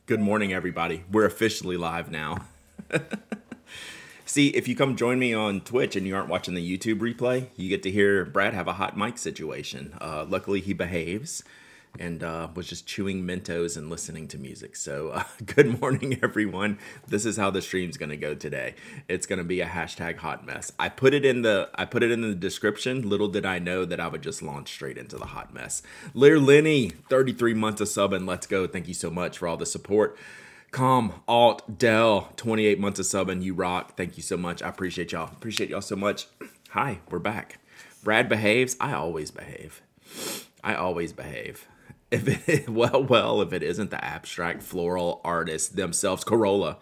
Good morning, everybody. We're officially live now. See, if you come join me on Twitch and you aren't watching the YouTube replay, you get to hear Brad have a hot mic situation. Luckily, he behaves and was just chewing Mentos and listening to music. So good morning, everyone. This is how the stream's going to go today. It's going to be a hashtag hot mess. I put it in the description. Little did I know that I would just launch straight into the hot mess. Lear Lenny, 33 months of sub and let's go. Thank you so much for all the support. Alt Dell, 28 months of sub and you rock. Thank you so much. I appreciate y'all. Appreciate y'all so much. Hi, we're back. Brad behaves. I always behave. I always behave. If it isn't the abstract floral artists themselves, Corolla,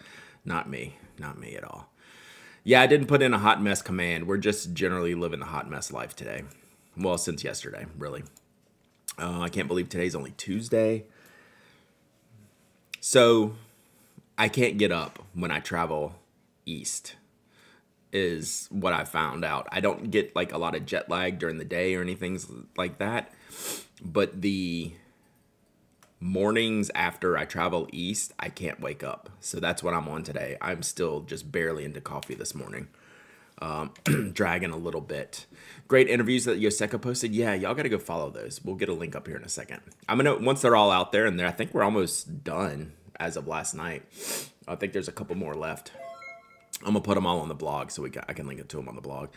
not me at all. Yeah, I didn't put in a hot mess command. We're just generally living the hot mess life today. Well, since yesterday, really. I can't believe today's only Tuesday. So I can't get up when I travel east is what I found out. I don't get like a lot of jet lag during the day or anything like that. But the mornings after I travel east, I can't wake up. So that's what I'm on today. I'm still just barely into coffee this morning. Dragging a little bit. Great interviews that Yoseka posted. Yeah, y'all got to go follow those. We'll get a link up here in a second. I'm going to, once they're all out there, and I think we're almost done as of last night. I think there's a couple more left. I'm going to put them all on the blog so I can link it to them on the blog.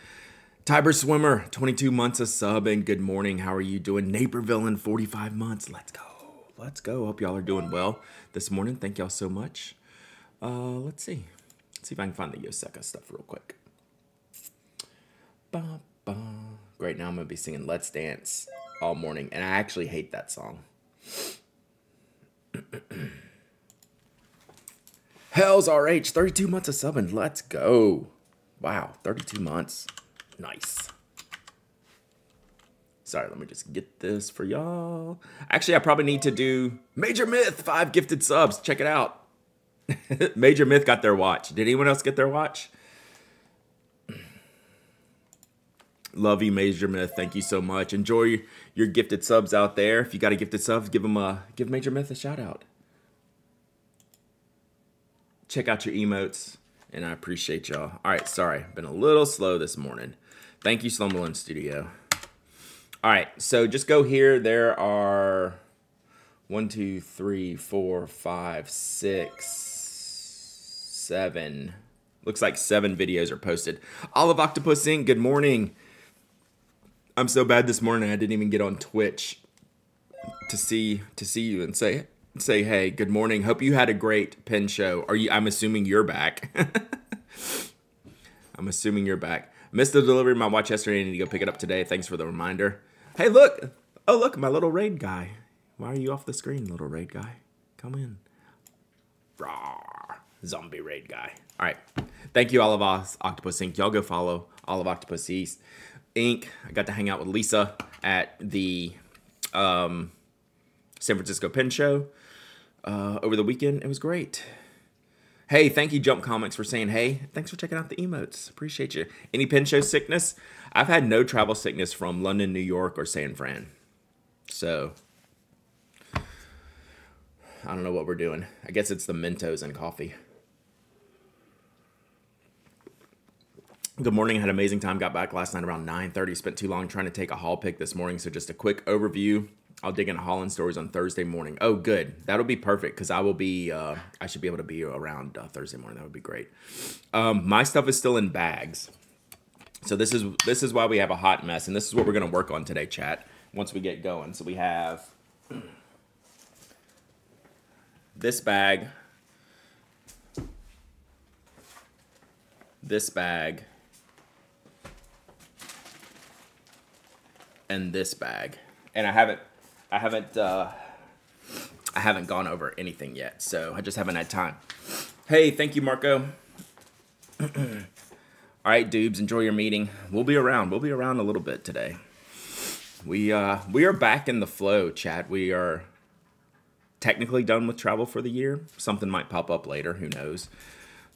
Tiber Swimmer, 22 months of sub, and good morning. How are you doing? Naperville in 45 months. Let's go. Let's go. Hope y'all are doing well this morning. Thank y'all so much. Let's see. Let's see if I can find the Yoseka stuff real quick. Ba, ba. Great. Now I'm going to be singing Let's Dance all morning, and I actually hate that song. Hells RH, 32 months of subbing. Let's go. Wow, 32 months. Nice. Sorry, let me just get this for y'all. Actually, I probably need to do Major Myth, 5 gifted subs. Check it out. Major Myth got their watch. Did anyone else get their watch? Love you, Major Myth. Thank you so much. Enjoy your gifted subs out there. If you got a gifted sub, give Major Myth a shout out. Check out your emotes, and I appreciate y'all. All right, sorry, been a little slow this morning. Thank you, Slumberland Studio. All right, so just go here. There are 1, 2, 3, 4, 5, 6, 7. Looks like 7 videos are posted. Olive Octopus Inc., good morning. I'm so bad this morning I didn't even get on Twitch to see you and say hey, good morning. Hope you had a great pen show. I'm assuming you're back. I'm assuming you're back. Missed the delivery of my watch yesterday. I need to go pick it up today. Thanks for the reminder. Hey, look. Oh, look, my little raid guy. Why are you off the screen, little raid guy? Come in. Rawr. Zombie raid guy. All right. Thank you, Olive Octopus Inc. Y'all go follow Olive Octopus East Inc. I got to hang out with Lisa at the San Francisco Pen Show over the weekend. It was great. Hey, thank you, Jump Comics, for saying hey. Thanks for checking out the emotes. Appreciate you. Any pen show sickness? I've had no travel sickness from London, New York, or San Fran. So, I don't know what we're doing. I guess it's the Mentos and coffee. Good morning. I had an amazing time. Got back last night around 9:30. Spent too long trying to take a haul pick this morning. So just a quick overview. I'll dig into hauling stories on Thursday morning. Oh, good. That'll be perfect because I will be, I should be able to be around Thursday morning. That would be great. My stuff is still in bags. So this is why we have a hot mess. And this is what we're going to work on today, chat, once we get going. So we have this bag, and this bag. And I haven't gone over anything yet, so I just haven't had time. Hey, thank you, Marco. All right, dudes, enjoy your meeting. We'll be around. We'll be around a little bit today. We are back in the flow, chat. We are technically done with travel for the year. Something might pop up later, who knows?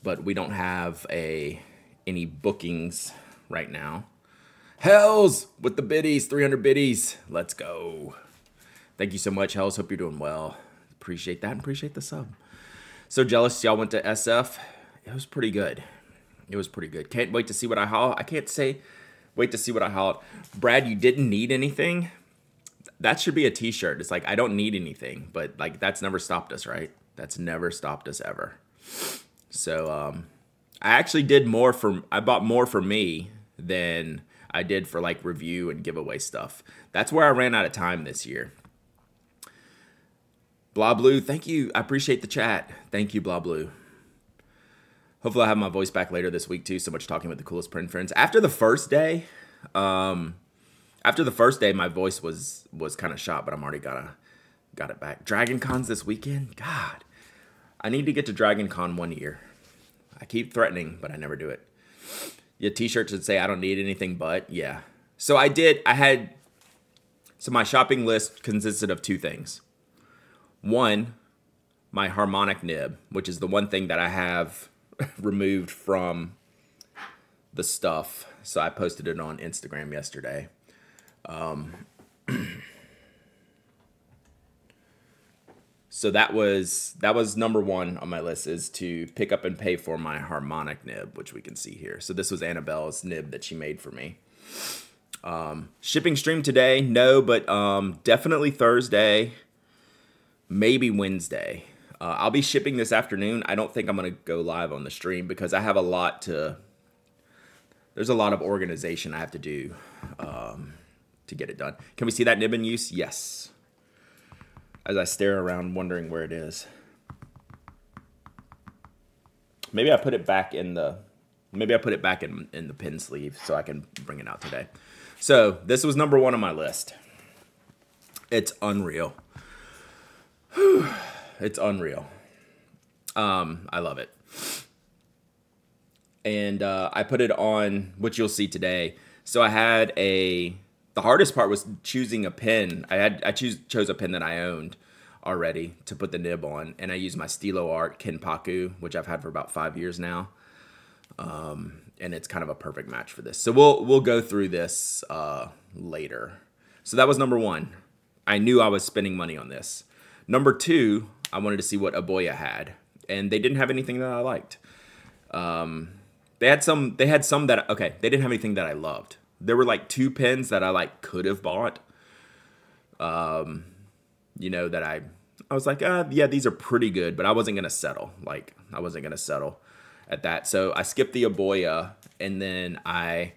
But we don't have any bookings right now. Hells with the biddies, 300 biddies. Let's go. Thank you so much, Hells. Hope you're doing well. Appreciate that and appreciate the sub. So jealous y'all went to SF. It was pretty good. It was pretty good. Can't wait to see what I haul. I can't say wait to see what I hauled. Brad, you didn't need anything? That should be a t-shirt. It's like, I don't need anything, but like that's never stopped us, right? That's never stopped us ever. So I actually did more for, I bought more for me than I did for like review and giveaway stuff. That's where I ran out of time this year. Blah Blue, thank you. I appreciate the chat. Thank you, Blah Blue. Hopefully I'll have my voice back later this week too. So much talking with the coolest print friends. After the first day, my voice was kind of shot, but I'm already got it back. Dragon Con's this weekend. God, I need to get to Dragon Con one year. I keep threatening, but I never do it. Your t-shirt should say I don't need anything but, yeah. So so my shopping list consisted of two things. One, my harmonic nib, which is the one thing that I have removed from the stuff. So I posted it on Instagram yesterday. So that was number one on my list, is to pick up and pay for my harmonic nib, which we can see here. So this was Annabelle's nib that she made for me. Shipping stream today? No, but definitely Thursday, maybe Wednesday. I'll be shipping this afternoon. I don't think I'm going to go live on the stream because I have there's a lot of organization I have to do to get it done. Can we see that nib in use? Yes. As I stare around wondering where it is. Maybe I put it back in the pin sleeve so I can bring it out today. So this was number one on my list. It's unreal. It's unreal. I love it. And I put it on, which you'll see today. So I had the hardest part was choosing a pin. I chose a pin that I owned already to put the nib on, and I used my Stilo Art Kenpaku, which I've had for about 5 years now. And it's kind of a perfect match for this. So we'll go through this later. So that was number one. I knew I was spending money on this. Number two, I wanted to see what Aboya had, and they didn't have anything that I liked. They had some that, okay, they didn't have anything that I loved. There were like 2 pins that I like could have bought. You know, that I was like, yeah, these are pretty good, but I wasn't going to settle. Like, I wasn't going to settle at that. So I skipped the Aboya, and then I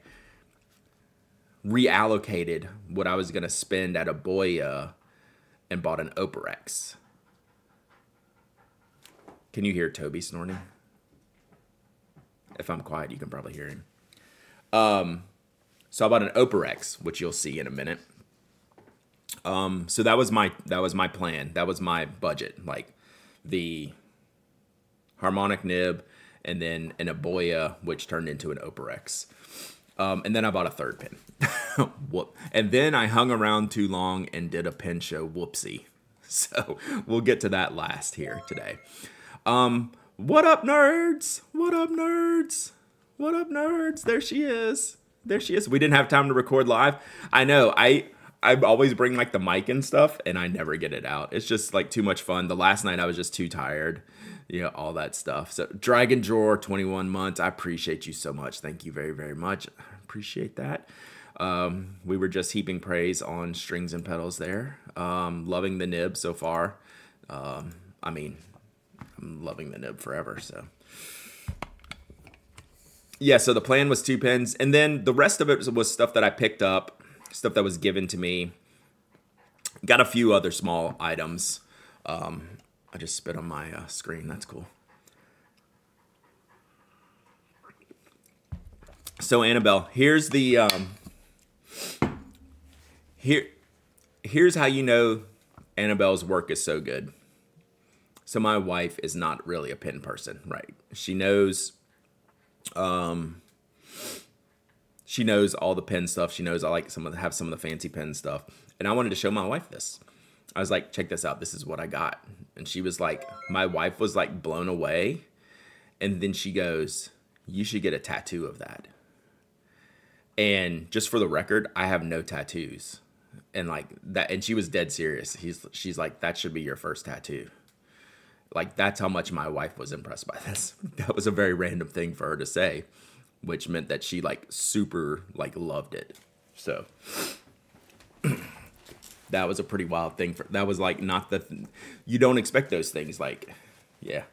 reallocated what I was going to spend at Aboya and bought an Operex. Can you hear Toby snorting? If I'm quiet, you can probably hear him. So I bought an Operex, which you'll see in a minute. So that was my plan. That was my budget, like the harmonic nib and then an Aboya, which turned into an Operex. And then I bought a third pin. Whoop. And then I hung around too long and did a pin show. Whoopsie. So we'll get to that last here today. What up, nerds? What up, nerds? What up, nerds? There she is. There she is. We didn't have time to record live. I know. I always bring like the mic and stuff, and I never get it out. It's just like too much fun. The last night I was just too tired. You know, all that stuff. So Dragon Drawer, 21 months. I appreciate you so much. Thank you very, very much. I appreciate that. We were just heaping praise on Strings and Pedals there. Loving the nib so far. I mean, I'm loving the nib forever, so. Yeah, so the plan was 2 pins, and then the rest of it was stuff that I picked up, stuff that was given to me. Got a few other small items. I just spit on my screen. That's cool. So Annabelle, here's the here's how you know Annabelle's work is so good. So my wife is not really a pin person, right? She knows all the pin stuff. She knows I like have some of the fancy pin stuff. And I wanted to show my wife this. I was like, check this out. This is what I got. And she was like, my wife was like blown away. And then she goes, you should get a tattoo of that. And just for the record, I have no tattoos. And like that, and she was dead serious. She's like, that should be your first tattoo. Like, that's how much my wife was impressed by this. That was a very random thing for her to say, which meant that she like super like loved it. So that was a pretty wild thing. That was like not you don't expect those things. Like, yeah.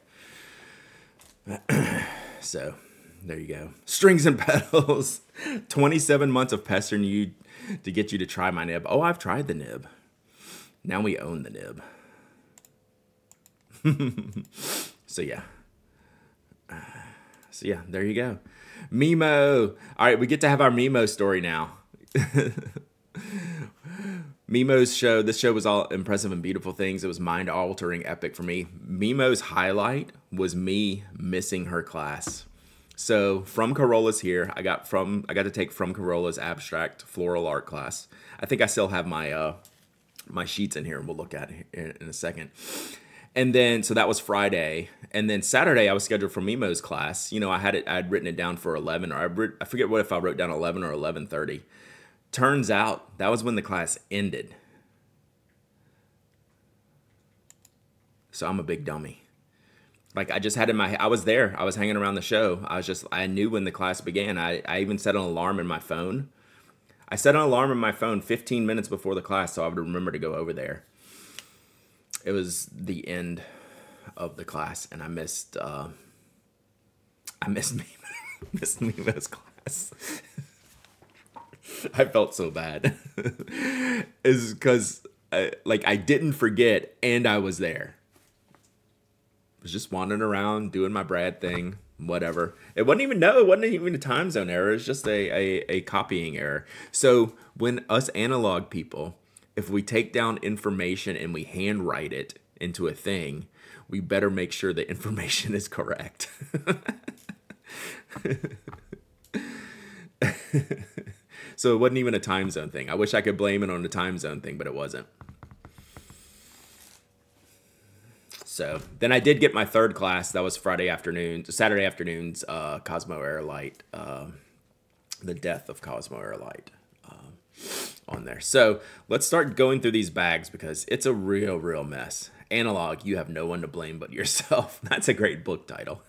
So there you go. Strings and Petals. 27 months of pestering you to get you to try my nib. Oh, I've tried the nib. Now we own the nib. So yeah. So yeah, there you go. Mimo. All right, we get to have our Mimo story now. Mimo's show. This show was all impressive and beautiful things. It was mind-altering epic for me. Mimo's highlight was me missing her class. So from Corola's here, I got to take From Corola's abstract floral art class. I think I still have my my sheets in here, and we'll look at it in a second. And then, so that was Friday. And then Saturday, I was scheduled for Mimo's class. You know, I'd written it down for 11, or I forget what if I wrote down 11 or 11:30. Turns out that was when the class ended. So I'm a big dummy. Like, I just had I was there. I was hanging around the show. I knew when the class began. I even set an alarm in my phone. I set an alarm in my phone 15 minutes before the class so I would remember to go over there. It was the end of the class, and I missed Mimo's class. I felt so bad. Is because I didn't forget, and I was there. I was just wandering around doing my Brad thing, whatever. It wasn't even a time zone error. It was just a copying error. So when us analog people, if we take down information and we handwrite it into a thing, we better make sure the information is correct. So it wasn't even a time zone thing. I wish I could blame it on the time zone thing, but it wasn't. So then I did get my third class. That was Saturday afternoons, Cosmo Aerolite, the death of Cosmo Aerolite. On there. So let's start going through these bags because it's a real mess. Analog, you have no one to blame but yourself. That's a great book title.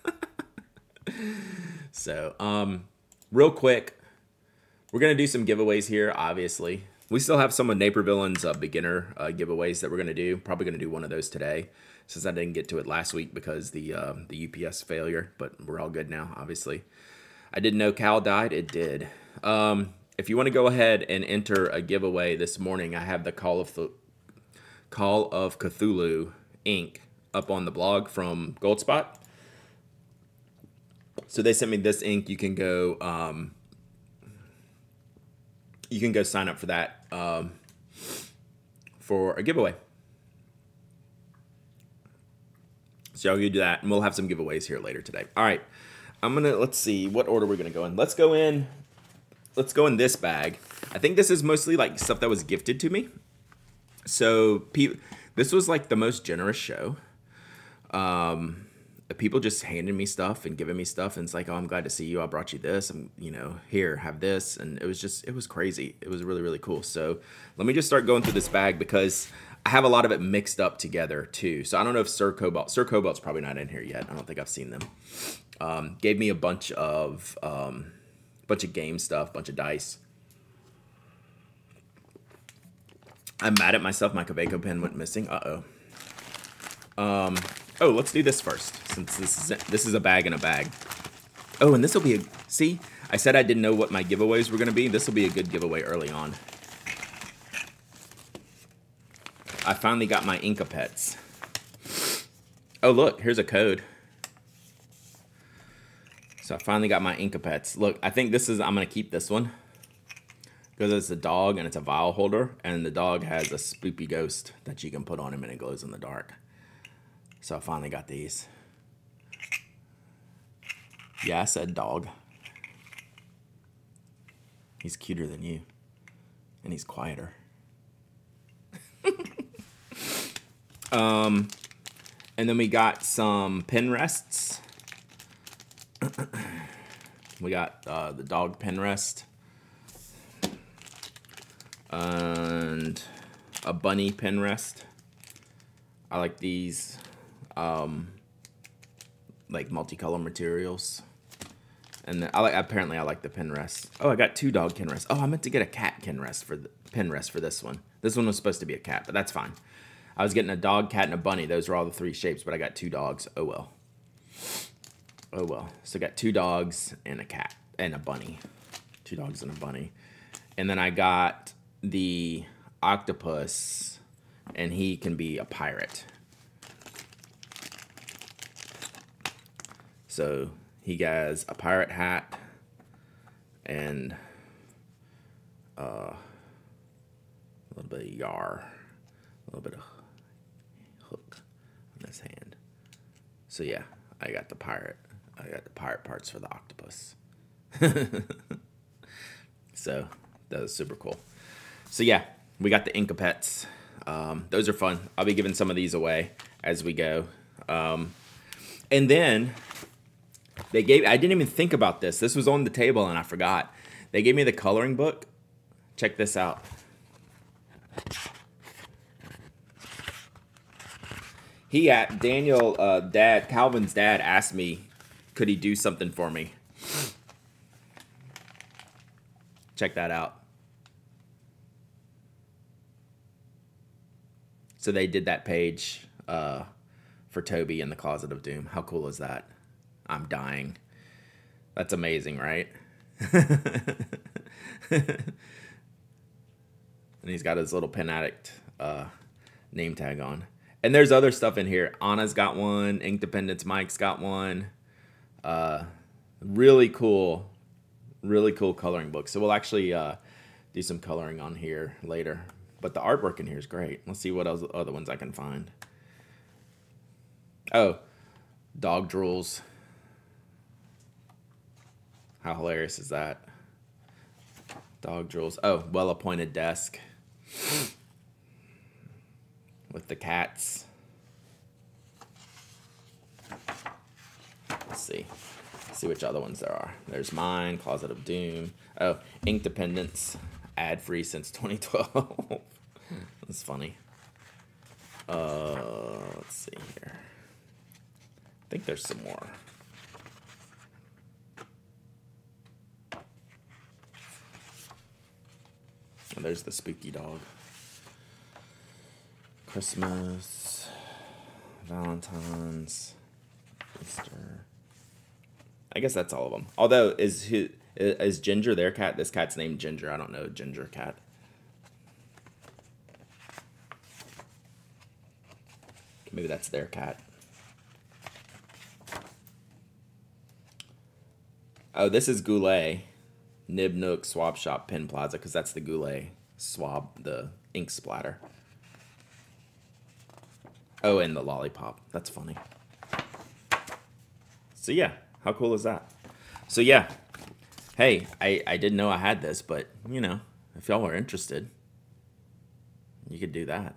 So, real quick, we're going to do some giveaways here, obviously. We still have some of Naperville's beginner giveaways that we're going to do. Probably going to do one of those today since I didn't get to it last week because the UPS failure, but we're all good now, obviously. I didn't know Cal died. It did. If you want to go ahead and enter a giveaway this morning, I have the Call of Cthulhu ink up on the blog from Goldspot. So they sent me this ink. You can go sign up for that for a giveaway. So I'll go do that, and we'll have some giveaways here later today. All right, let's see what order we're gonna go in. Let's go in this bag. I think this is mostly like stuff that was gifted to me. So this was like the most generous show. People just handing me stuff and giving me stuff, and it's like, oh, I'm glad to see you. I brought you this. Here, have this. And it was crazy. It was really cool. So let me just start going through this bag because I have a lot of it mixed up together too. So I don't know if Sir Cobalt's probably not in here yet. I don't think I've seen them. Gave me a bunch of game stuff, bunch of dice. I'm mad at myself. My Kaweco pen went missing. Oh, let's do this first, since this is a bag in a bag. Oh, and this will be see, I said I didn't know what my giveaways were going to be. This will be a good giveaway early on. I finally got my Inkapets. Oh, look, here's a code. So I finally got my Inkapets. Look, I think I'm going to keep this one because it's a dog and it's a vial holder, and the dog has a spoopy ghost that you can put on him and it glows in the dark. So I finally got these. Yeah, I said dog. He's cuter than you. And he's quieter. And then we got some pen rests. We got the dog pen rest. and a bunny pen rest. I like these like multicolor materials. And apparently I like the pen rest. Oh, I got 2 dog pen rests. Oh, I meant to get a cat pen rest for this one. This one was supposed to be a cat, but that's fine. I was getting a dog, cat, and a bunny. Those are all the 3 shapes, but I got 2 dogs. Oh well. Oh well. So I got 2 dogs and a cat and a bunny. 2 dogs and a bunny. And then I got the octopus, and he can be a pirate. So he has a pirate hat and a little bit of yar, a little bit of hook on his hand. So yeah, I got the pirate parts for the octopus. So that was super cool. So yeah, we got the Inkapets. Those are fun. I'll be giving some of these away as we go. And then I didn't even think about this. This was on the table and I forgot. They gave me the coloring book. Check this out. Calvin's dad asked me, could he do something for me? Check that out. So they did that page for Toby in the Closet of Doom. How cool is that? I'm dying. That's amazing, right? And he's got his little Pen Addict name tag on. And there's other stuff in here. Anna's got one. Inkdependence Mike's got one. Really cool coloring book. So we'll actually do some coloring on here later. But the artwork in here is great. Let's see what other ones I can find. Oh, dog drools. How hilarious is that? Dog drools. Oh, well-appointed desk. With the cats. Let's see. Let's see which other ones there are. There's mine, Closet of Doom. Oh, Inkdependence. Ad-free since 2012. That's funny. Let's see here. I think there's some more. And there's the spooky dog. Christmas, Valentine's, Easter. I guess that's all of them. Although, is Ginger their cat? This cat's named Ginger. I don't know Ginger cat. Maybe that's their cat. Oh, this is Goulet. Nib Nook Swab Shop Pen Plaza, because that's the Goulet swab, the ink splatter. Oh, and the lollipop. That's funny. So yeah, how cool is that? So yeah, hey, I didn't know I had this, but you know, if y'all are interested, you could do that.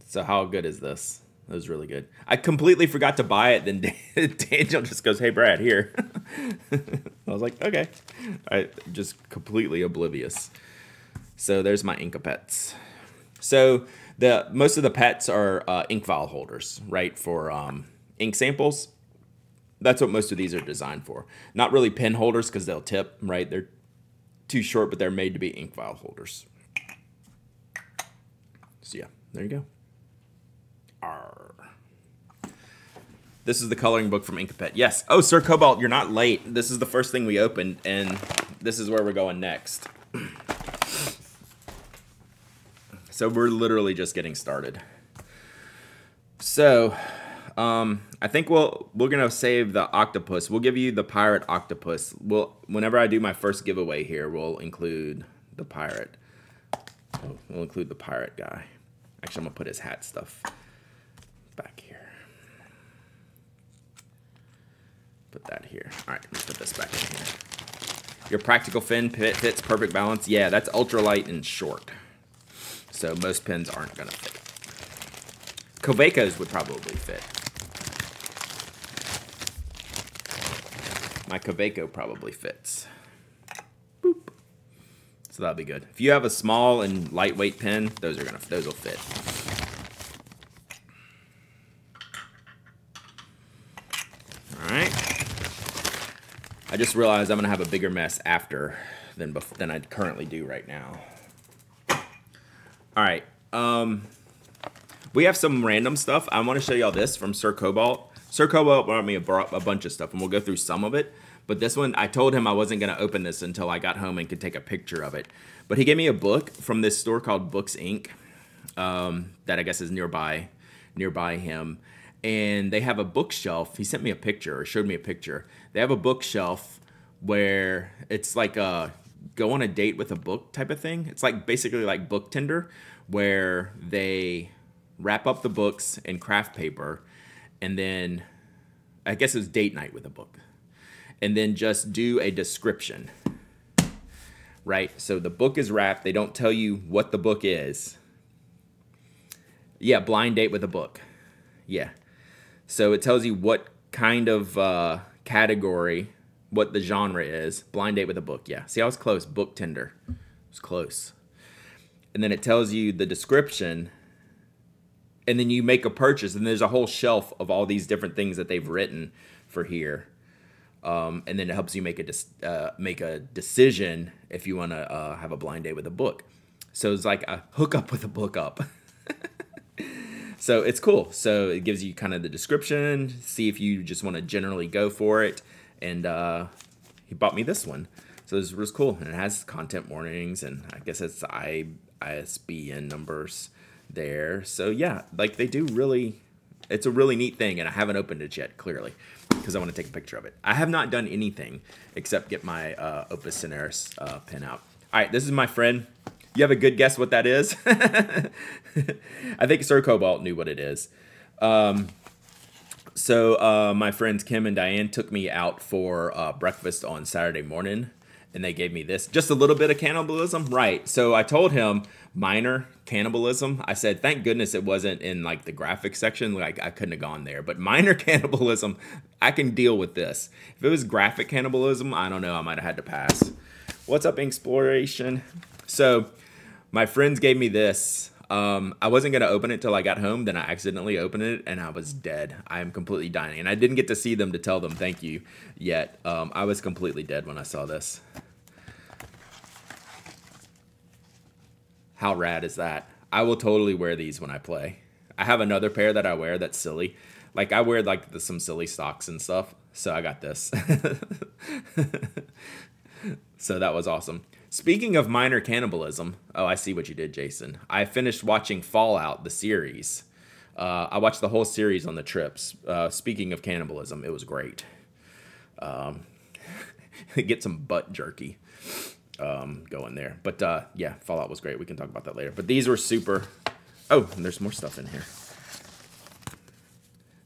So how good is this? It was really good. I completely forgot to buy it. Then Daniel just goes, "Hey, Brad, here." I was like, "Okay." I just completely oblivious. So there's my Inkapets. So most of the pets are ink vial holders, right? For ink samples. That's what most of these are designed for. Not really pen holders because they'll tip, right? They're too short, but they're made to be ink vial holders. So yeah, there you go. Arr. This is the coloring book from Inkapet. Yes. Oh, Sir Cobalt, you're not late. This is the first thing we opened, and this is where we're going next. So we're literally just getting started. So, I think we're gonna save the octopus. We'll give you the pirate octopus. Whenever I do my first giveaway here, we'll include the pirate. We'll include the pirate guy. Actually, I'm gonna put his hat stuff back here. Put that here. All right, let me put this back in here. Your practical fin fits perfect balance. Yeah, that's ultralight and short. So most pens aren't gonna fit. Kavekos would probably fit. My Kaweco probably fits. Boop. So that'll be good. If you have a small and lightweight pen, those will fit. All right. I just realized I'm gonna have a bigger mess after than I currently do right now. All right. We have some random stuff. I want to show y'all this from Sir Cobalt. Sir Cobalt brought me a bunch of stuff, and we'll go through some of it. But this one, I told him I wasn't going to open this until I got home and could take a picture of it. But he gave me a book from this store called Books Inc. That I guess is nearby him. And they have a bookshelf. He sent me a picture, or showed me a picture. They have a bookshelf where it's like a go on a date with a book type of thing. It's like basically like Book Tender, where they wrap up the books in craft paper, and then I guess it was date night with a book. And then just do a description, right? So the book is wrapped. They don't tell you what the book is. Yeah, blind date with a book. Yeah. So it tells you what kind of category, what the genre is. Blind date with a book, yeah. See, I was close. Book Tender. It was close. And then it tells you the description, and then you make a purchase, and there's a whole shelf of all these different things that they've written for here. And then it helps you make a decision if you want to have a blind date with a book. So it's like a hookup with a book up. So it's cool. So it gives you kind of the description, see if you just want to generally go for it. And he bought me this one. So this was cool. And it has content warnings, and I guess it's ISBN numbers there. So yeah, like they do really, it's a really neat thing. And I haven't opened it yet, clearly, because I want to take a picture of it. I have not done anything except get my Opus Solaris pen out. All right, this is my friend. You have a good guess what that is? I think Sir Cobalt knew what it is. So my friends Kim and Diane took me out for breakfast on Saturday morning, and they gave me this. Just a little bit of cannibalism, right? So I told him minor cannibalism. I said, thank goodness it wasn't in like the graphics section. Like I couldn't have gone there. But minor cannibalism, I can deal with this. If it was graphic cannibalism, I don't know. I might have had to pass. What's up, Exploration? So my friends gave me this. I wasn't going to open it till I got home. Then I accidentally opened it, and I was dead. I am completely dying. And I didn't get to see them to tell them thank you yet. I was completely dead when I saw this. How rad is that? I will totally wear these when I play. I have another pair that I wear that's silly. Like I wear like some silly socks and stuff. So I got this. So that was awesome. Speaking of minor cannibalism, oh, I see what you did, Jason. I finished watching Fallout, the series. I watched the whole series on the trips. Speaking of cannibalism, it was great. Get some butt jerky going there. But yeah, Fallout was great. We can talk about that later. But these were super. Oh, and there's more stuff in here.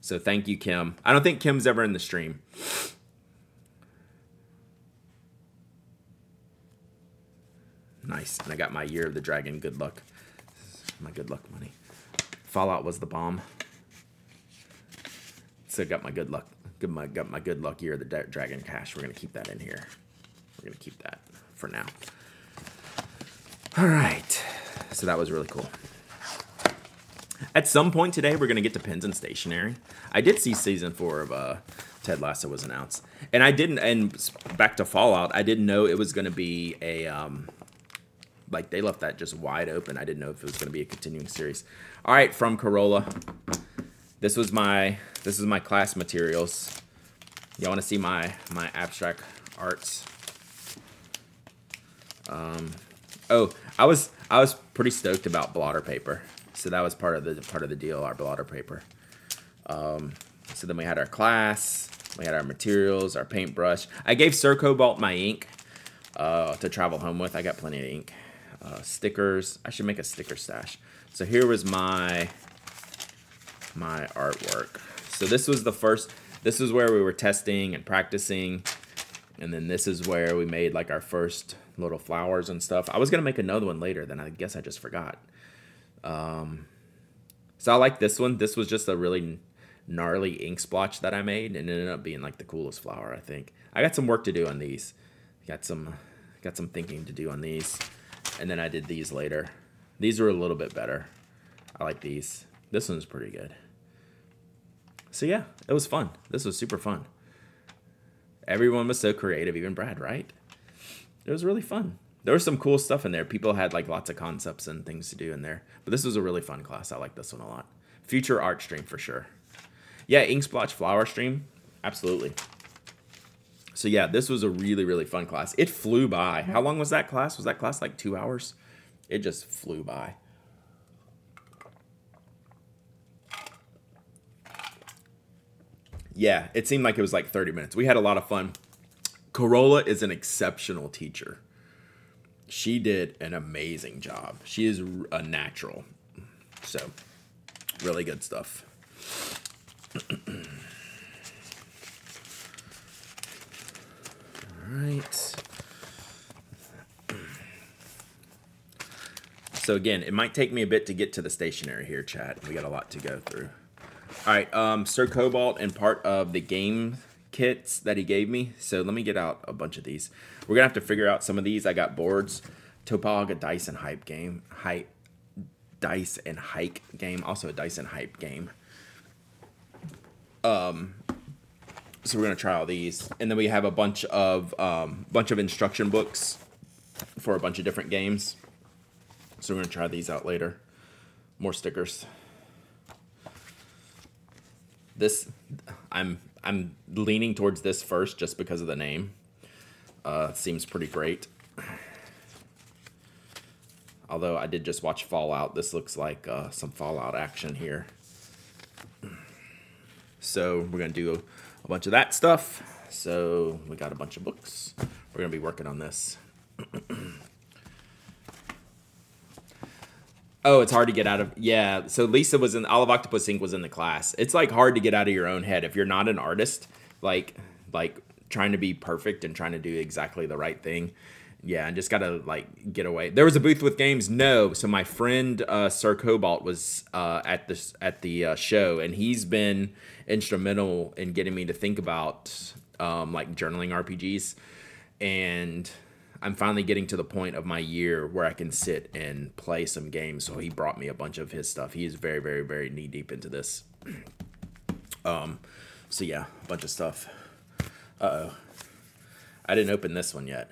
So thank you, Kim. I don't think Kim's ever in the stream. Nice. And I got my Year of the Dragon good luck. My good luck money. Fallout was the bomb. So got my good luck. Got my good luck Year of the Dragon cash. We're going to keep that in here. We're going to keep that for now. All right. So that was really cool. At some point today, we're going to get to pens and stationery. I did see season 4 of Ted Lasso was announced. And I didn't, and back to Fallout, I didn't know it was going to be a, like they left that just wide open. I didn't know if it was going to be a continuing series. All right, from Corolla. This is my class materials. Y'all want to see my abstract arts? Oh, I was pretty stoked about blotter paper. So that was part of the deal, our blotter paper. So then we had our class, we had our materials, our paintbrush. I gave Sir Cobalt my ink to travel home with. I got plenty of ink. Stickers. I should make a sticker stash. So here was my artwork. So this was the first. This is where we were testing and practicing, and then this is where we made like our first little flowers and stuff. I was gonna make another one later, then I guess I just forgot. So I like this one. This was just a really gnarly ink splotch that I made, and it ended up being like the coolest flower, I think. I got some work to do on these. Got some thinking to do on these. And then I did these later. These were a little bit better. I like these. This one's pretty good. So yeah, it was fun. This was super fun. Everyone was so creative, even Brad, right? It was really fun. There was some cool stuff in there. People had like lots of concepts and things to do in there. But this was a really fun class. I like this one a lot. Future art stream for sure. Yeah, ink splotch flower stream. Absolutely. So yeah, this was a really, really fun class. It flew by. How long was that class? Was that class like 2 hours? It just flew by. Yeah, it seemed like it was like 30 minutes. We had a lot of fun. Corolla is an exceptional teacher. She did an amazing job. She is a natural. So, really good stuff. All right. So again, it might take me a bit to get to the stationery here, chat. We got a lot to go through. All right, Sir Cobalt and part of the game kits that he gave me. So let me get out a bunch of these. We're gonna have to figure out some of these. I got boards, Topog, a dice and hype game, dice and hike game, also a dice and hype game. So we're gonna try all these, and then we have a bunch of instruction books for a bunch of different games. So we're gonna try these out later. More stickers. This, I'm leaning towards this first just because of the name. Seems pretty great. Although I did just watch Fallout. This looks like some Fallout action here. So we're going to do a bunch of that stuff. So we got a bunch of books. We're going to be working on this. Oh, it's hard to get out of. Yeah, so Lisa was in Olive Octopus Inc. was in the class. It's like hard to get out of your own head if you're not an artist, like trying to be perfect and trying to do exactly the right thing. Yeah, and just gotta like get away. There was a booth with games. No, so my friend Sir Cobalt was at the show, and he's been instrumental in getting me to think about like journaling RPGs, and I'm finally getting to the point of my year where I can sit and play some games. So he brought me a bunch of his stuff. He is very, very, very knee deep into this. So yeah, a bunch of stuff. Uh-oh. I didn't open this one yet.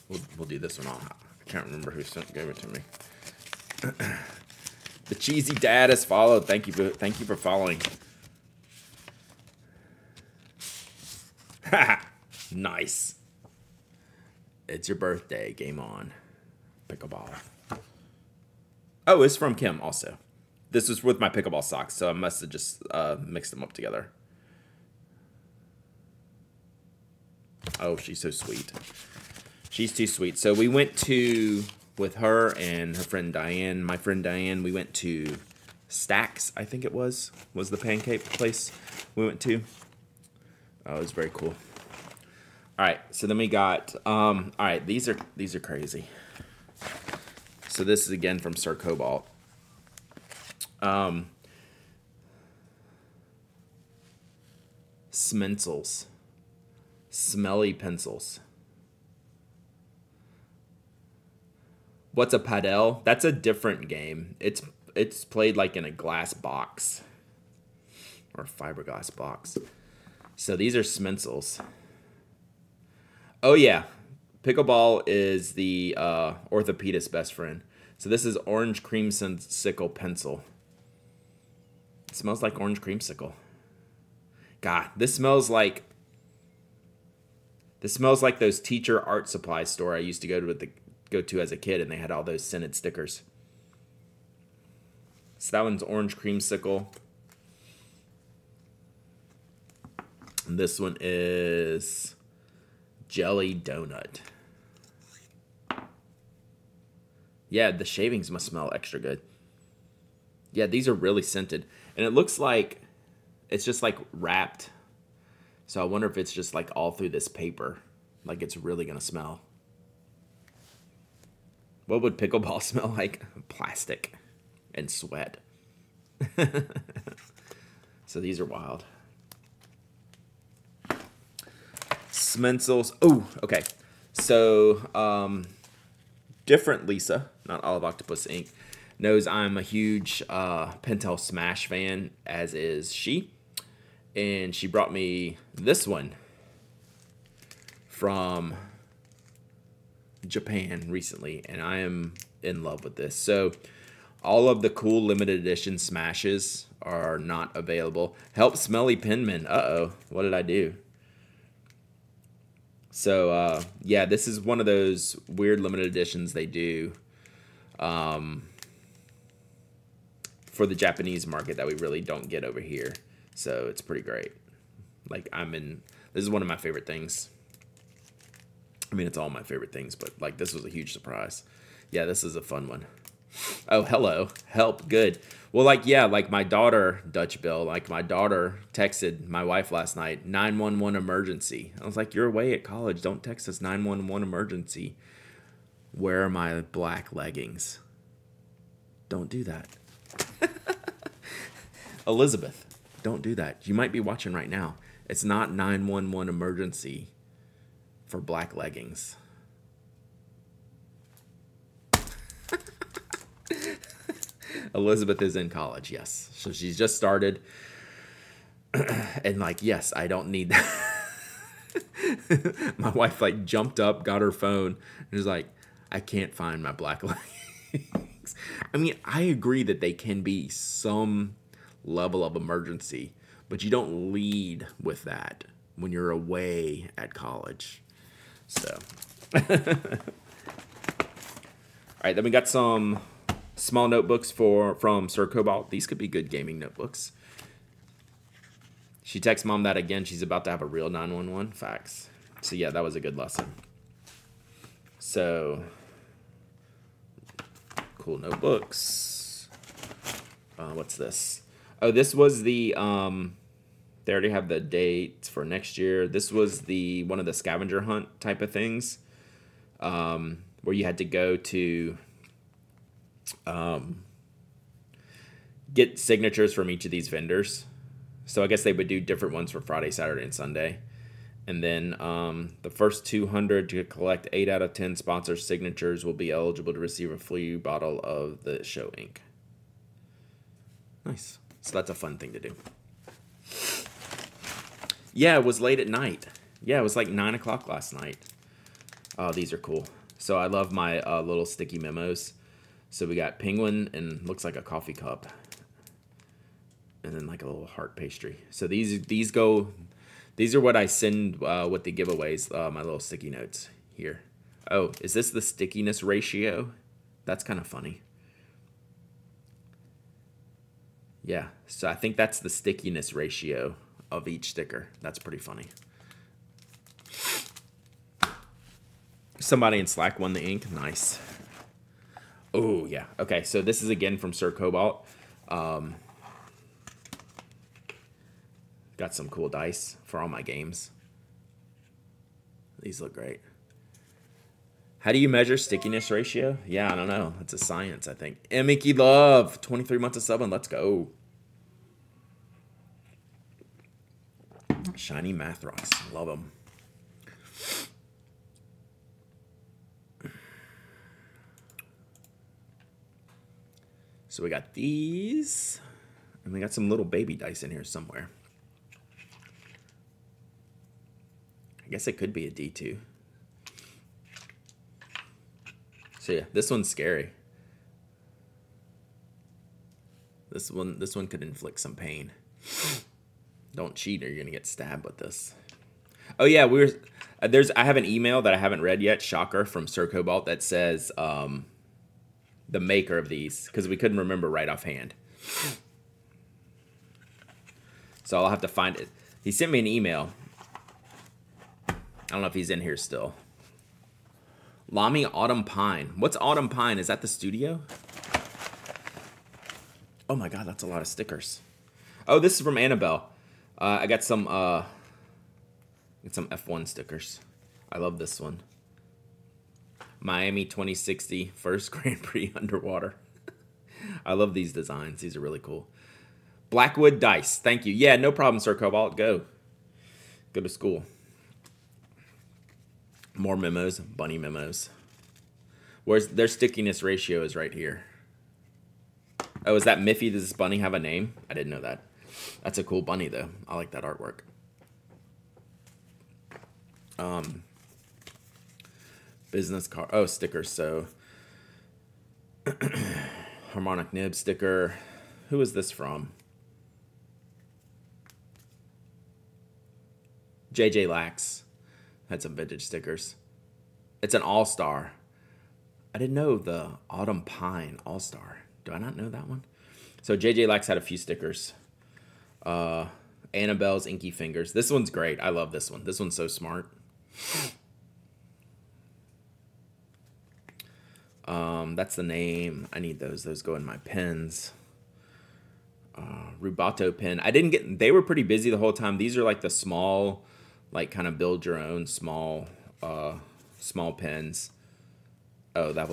We'll do this one. I can't remember who gave it to me. The cheesy dad has followed. Thank you for following. Nice. It's your birthday. Game on. Pickleball. Oh, it's from Kim also. This was with my pickleball socks, so I must have just mixed them up together. Oh, she's so sweet. She's too sweet. So we went to, with her and her friend Diane, my friend Diane, we went to Stacks, I think it was the pancake place we went to. Oh, it was very cool. All right, so then we got, all right, these are crazy. So this is again from Sir Cobalt. Smensels. Smelly pencils. What's a padel? That's a different game. It's played like in a glass box. Or a fiberglass box. So these are Smensels. Oh yeah, pickleball is the orthopedist's best friend. So this is orange creamsicle pencil. It smells like orange creamsicle. God, this smells like those teacher art supply store I used to go to as a kid, and they had all those scented stickers. So that one's orange creamsicle. And this one is jelly donut. Yeah, the shavings must smell extra good. Yeah, these are really scented. And it looks like it's just like wrapped. So I wonder if it's just like all through this paper. Like it's really going to smell. What would pickleball smell like? Plastic and sweat. So these are wild. Smensels. Oh, okay. So, different Lisa, not Olive Octopus Inc., knows I'm a huge Pentel Smash fan, as is she. And she brought me this one from Japan recently, and I am in love with this. So all of the cool limited edition Smashes are not available. Help Smelly Penman. Uh-oh, what did I do? So, yeah, this is one of those weird limited editions they do for the Japanese market that we really don't get over here. So it's pretty great. Like, this is one of my favorite things. I mean, it's all my favorite things, but, like, this was a huge surprise. Yeah, this is a fun one. Oh, hello. Help. Good. Well, like, yeah, like my daughter, Dutch Bill, like my daughter texted my wife last night, 911 emergency. I was like, you're away at college. Don't text us 911 emergency. Where are my black leggings? Don't do that. Elizabeth, don't do that. You might be watching right now. It's not 911 emergency for black leggings. Elizabeth is in college, yes. So she's just started. And like, yes, I don't need that. My wife like jumped up, got her phone, and was like, I can't find my black leggings. I mean, I agree that they can be some level of emergency, but you don't lead with that when you're away at college. So, all right, then we got some small notebooks from Sir Cobalt. These could be good gaming notebooks. She texts mom that again. She's about to have a real 911. Facts. So yeah, that was a good lesson. So, cool notebooks. What's this? Oh, this was the, they already have the dates for next year. This was the one of the scavenger hunt type of things, where you had to go to get signatures from each of these vendors. So I guess they would do different ones for Friday, Saturday, and Sunday. And then the first 200 to collect 8 out of 10 sponsor signatures will be eligible to receive a free bottle of the show ink. Nice. So that's a fun thing to do. Yeah, it was late at night. Yeah, it was like 9 o'clock last night. Oh, these are cool. So I love my little sticky memos. So we got penguin and looks like a coffee cup. And then like a little heart pastry. So these are what I send with the giveaways, my little sticky notes here. Oh, is this the stickiness ratio? That's kind of funny. Yeah, so I think that's the stickiness ratio of each sticker. That's pretty funny. Somebody in Slack won the ink. Nice. Oh, yeah. Okay, so this is again from Sir Cobalt. Got some cool dice for all my games. These look great. How do you measure stickiness ratio? Yeah, I don't know. It's a science, I think. Mickey Love, 23 months of subbing. Let's go. Shiny Mathros. Love them. So we got these. And we got some little baby dice in here somewhere. I guess it could be a D2. So yeah, this one's scary. This one could inflict some pain. Don't cheat or you're gonna get stabbed with this. Oh yeah, I have an email that I haven't read yet, shocker, from Sir Cobalt that says the maker of these, because we couldn't remember right offhand. So I'll have to find it. He sent me an email. I don't know if he's in here still. Lamy Autumn Pine. What's Autumn Pine? Is that the studio? Oh my god, that's a lot of stickers. Oh, this is from Annabelle. I got some F1 stickers. I love this one. Miami 2060 first Grand Prix underwater. I love these designs. These are really cool. Blackwood dice. Thank you. Yeah, no problem, Sir Cobalt. Go to school. More memos, bunny memos. Where's their stickiness ratio is right here. Oh, is that Miffy? Does this bunny have a name? I didn't know that. That's a cool bunny, though. I like that artwork. Business card. Oh, stickers. So, harmonic nib sticker. Who is this from? JJ Lax had some vintage stickers. It's an all-star. I didn't know the Autumn Pine all-star. Do I not know that one? So JJ Lax had a few stickers. Annabelle's Inky Fingers. This one's great. I love this one. This one's so smart. That's the name. I need those. Those go in my pens. Rubato pen. I didn't get. They were pretty busy the whole time. These are like the small, like kind of build your own small, small pens. Oh, that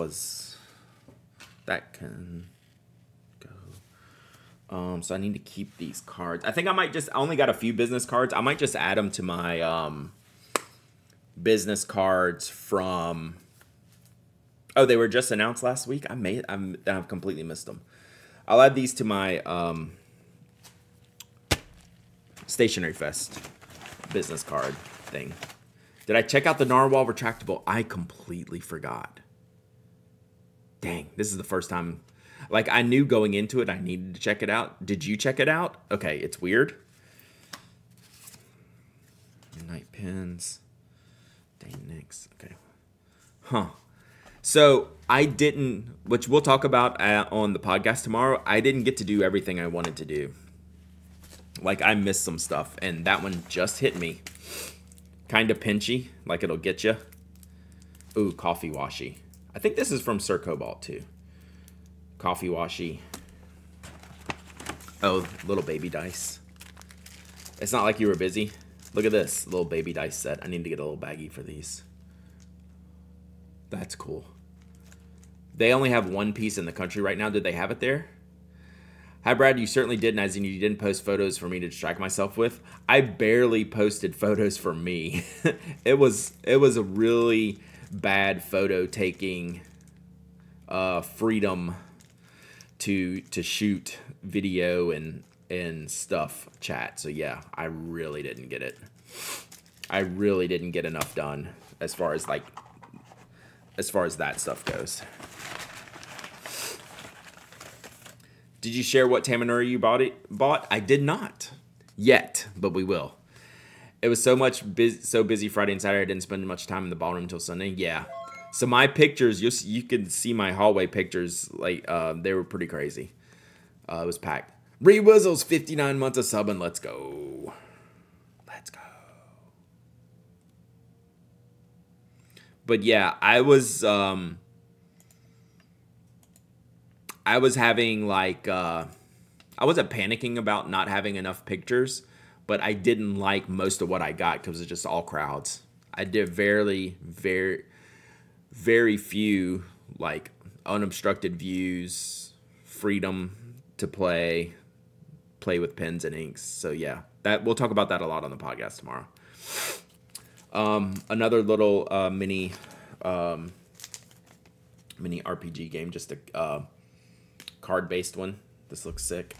can go. So I need to keep these cards. I think I only got a few business cards. I might just add them to my business cards from. Oh, they were just announced last week. I've completely missed them. I'll add these to my Stationery Fest business card thing. Did I check out the Narwhal retractable? I completely forgot. Dang, this is the first time. Like, I knew going into it I needed to check it out. Did you check it out? Okay, it's weird. Night pins. Dang, Nix. Okay. Huh. So I didn't, which we'll talk about on the podcast tomorrow, I didn't get to do everything I wanted to do. Like, I missed some stuff, and that one just hit me. Kind of pinchy, like it'll get you. Ooh, Coffee Washi. I think this is from Sir Cobalt, too. Coffee Washi. Oh, little baby dice. It's not like you were busy. Look at this little baby dice set. I need to get a little baggie for these. That's cool. They only have one piece in the country right now. Did they have it there? Hi, Brad. You certainly didn't, as in you didn't post photos for me to distract myself with. I barely posted photos for me. It was a really bad photo taking freedom to shoot video and stuff chat. So yeah, I really didn't get it. I really didn't get enough done as far as that stuff goes. Did you share what Tamanuri you bought? I did not yet, but we will. It was so busy Friday and Saturday. I didn't spend much time in the ballroom until Sunday. Yeah. So my pictures, you can see my hallway pictures. Like they were pretty crazy. It was packed. Rewizzles 59 months of subbing. Let's go. Let's go. But yeah, I was having like I wasn't panicking about not having enough pictures, but I didn't like most of what I got because it's just all crowds. I did very few like unobstructed views, freedom to play with pens and inks. So yeah, that we'll talk about that a lot on the podcast tomorrow. Another little mini RPG game, just a card-based one. This looks sick.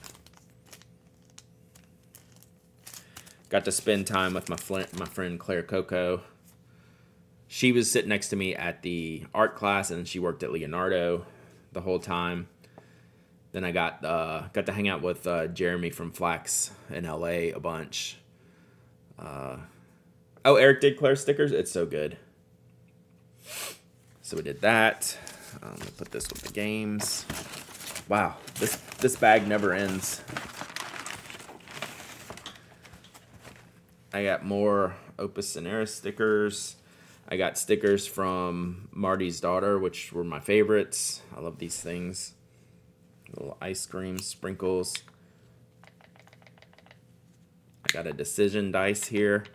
Got to spend time with my friend Claire Coco. She was sitting next to me at the art class, and she worked at Leonardo the whole time. Then I got to hang out with Jeremy from Flax in LA a bunch. Oh, Eric did Claire stickers. It's so good. So we did that. We'll put this with the games. Wow, this bag never ends. I got more Opus Cineris stickers. I got stickers from Marty's Daughter, which were my favorites. I love these things. Little ice cream sprinkles. I got a Decision dice here.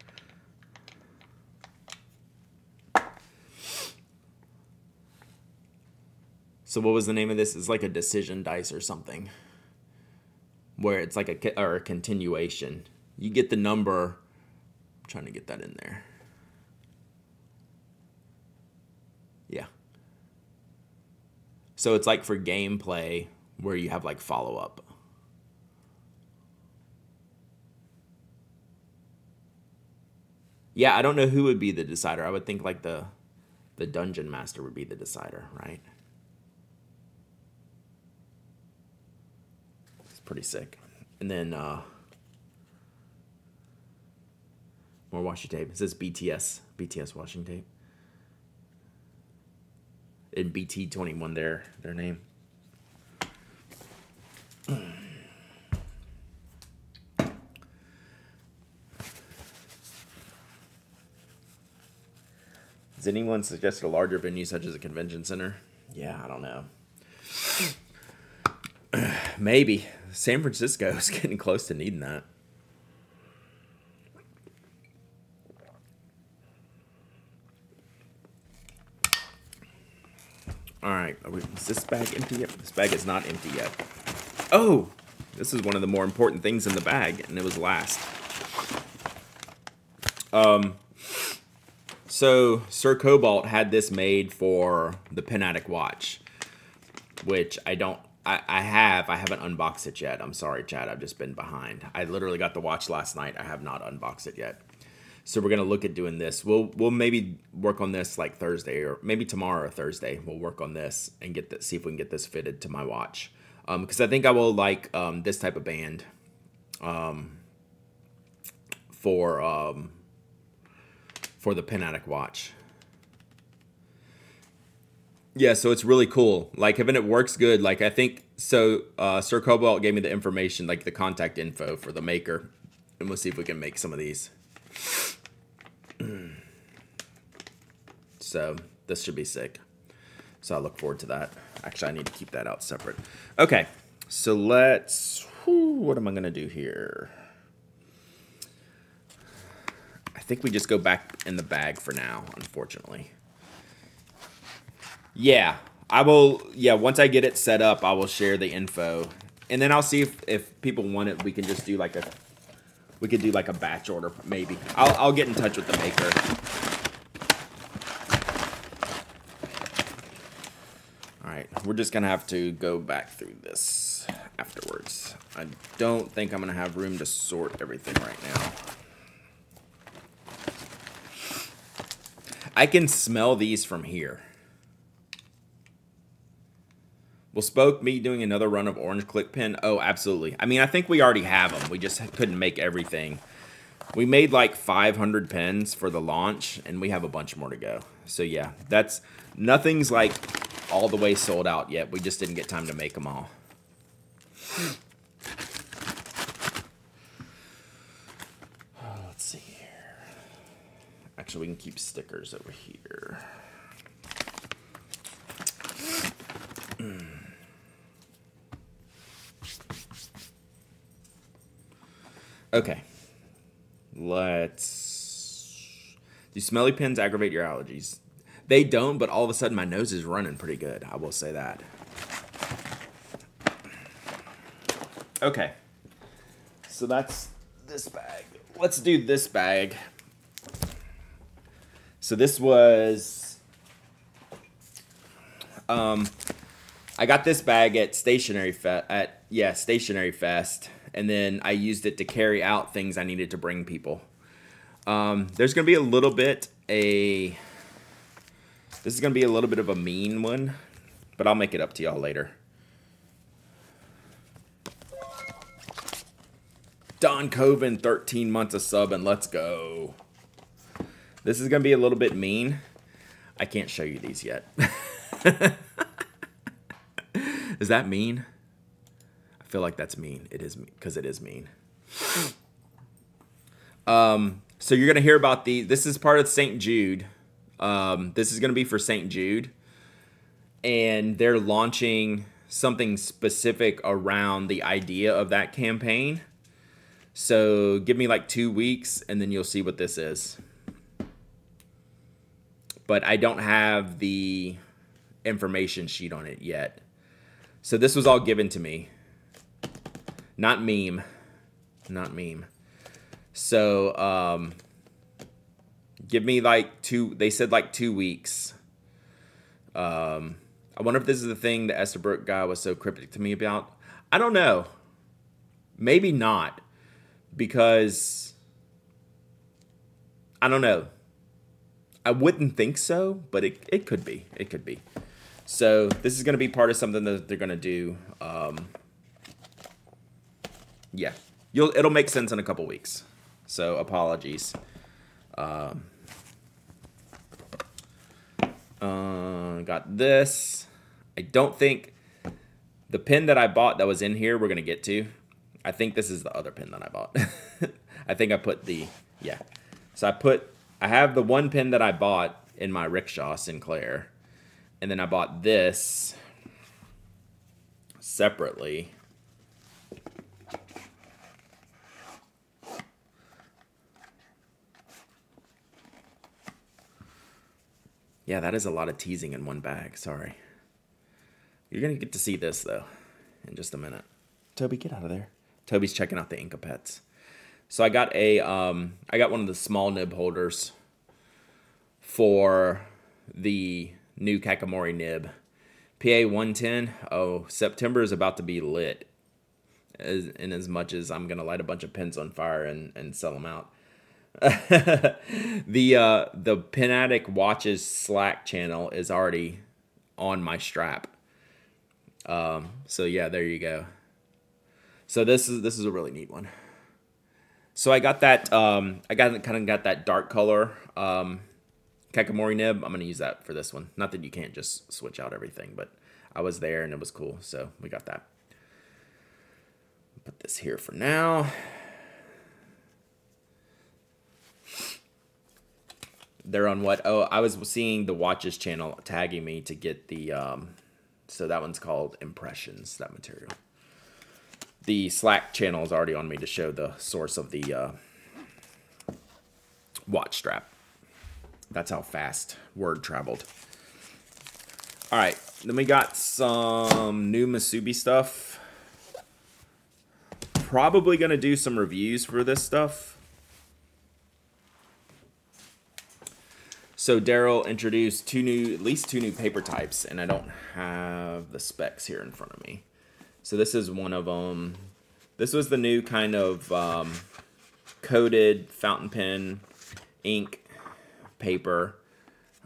So what was the name of this? It's like a Decision dice or something, where it's like a continuation. You get the number. I'm trying to get that in there. So it's like for gameplay where you have like follow-up. Yeah, I don't know who would be the decider. I would think like the dungeon master would be the decider, right? It's pretty sick. And then more washi tape. It says BTS washing tape. And BT21 their name. Has anyone suggested a larger venue such as a convention center? Yeah, I don't know. Maybe. San Francisco is getting close to needing that. All right. Is this bag empty yet? This bag is not empty yet. Oh! This is one of the more important things in the bag, and it was last. So Sir Cobalt had this made for the Pen Addict watch, which I haven't unboxed it yet. I'm sorry, Chad. I've just been behind. I literally got the watch last night. I have not unboxed it yet. So we're gonna look at doing this. We'll maybe work on this like Thursday or maybe tomorrow or Thursday. We'll work on this and see if we can get this fitted to my watch. Because I think I will like this type of band for the Pen Addict watch. Yeah, so it's really cool. Like, if it works good, like I think so. Sir Cobalt gave me the information, like the contact info for the maker, and we'll see if we can make some of these. So this should be sick. So I look forward to that. Actually, I need to keep that out separate. Okay, so what am I gonna do here? I think we just go back in the bag for now, unfortunately. Yeah, I will. Yeah, once I get it set up, I will share the info, and then I'll see if people want it. We can just do like a batch order, maybe. I'll get in touch with the maker. All right, we're just gonna have to go back through this afterwards. I don't think I'm gonna have room to sort everything right now. I can smell these from here. Will Spoke me doing another run of Orange Click Pen? Oh, absolutely. I mean, I think we already have them. We just couldn't make everything. We made like 500 pens for the launch, and we have a bunch more to go. So yeah, nothing's like all the way sold out yet. We just didn't get time to make them all. Let's see here. Actually, we can keep stickers over here. Okay. Do smelly pens aggravate your allergies? They don't, but all of a sudden my nose is running pretty good. I will say that. Okay. So that's this bag. Let's do this bag. So this was... I got this bag at Stationery Fest, and then I used it to carry out things I needed to bring people. There's gonna be a little bit this is gonna be a little bit of a mean one, but I'll make it up to y'all later. Don Coven, 13 months of sub, and let's go. This is gonna be a little bit mean. I can't show you these yet. Is that mean? I feel like that's mean. It is, because it is mean. So you're gonna hear about this is part of St. Jude. This is gonna be for St. Jude, and they're launching something specific around the idea of that campaign. So give me like 2 weeks, and then you'll see what this is. But I don't have the information sheet on it yet. So this was all given to me. Not meme. Not meme. So, give me like they said like 2 weeks. I'll I wonder if this is the thing the Estabrook guy was so cryptic to me about. I don't know. Maybe not. Because, I don't know. I wouldn't think so, but it could be. It could be. So this is going to be part of something that they're going to do. Yeah. It'll make sense in a couple weeks. So apologies. Got this. I don't think the pin that I bought that was in here we're going to get to. I think this is the other pin that I bought. I think I put the, yeah. So I have the one pin that I bought in my rickshaw, Sinclair. And then I bought this separately. Yeah, that is a lot of teasing in one bag. Sorry. You're going to get to see this, though, in just a minute. Toby, get out of there. Toby's checking out the Inca Pets. So I got I got one of the small nib holders for the new Kakamori nib. PA 110. Oh, September is about to be lit. In as much as I'm going to light a bunch of pins on fire and sell them out. The Pin Addict Watches Slack channel is already on my strap. So yeah, there you go. So this is a really neat one. So I got that I kind of got that dark color Kakamori nib. I'm gonna use that for this one. Not that you can't just switch out everything, but I was there and it was cool, so we got that. Put this here for now. They're on what? Oh, I was seeing the Watches channel tagging me to get the, so that one's called Impressions, that material. The Slack channel is already on me to show the source of the watch strap. That's how fast word traveled. All right, then we got some new Masubi stuff. Probably going to do some reviews for this stuff. So Daryl introduced at least two new paper types, and I don't have the specs here in front of me. So this is one of them. This was the new kind of coated fountain pen ink paper.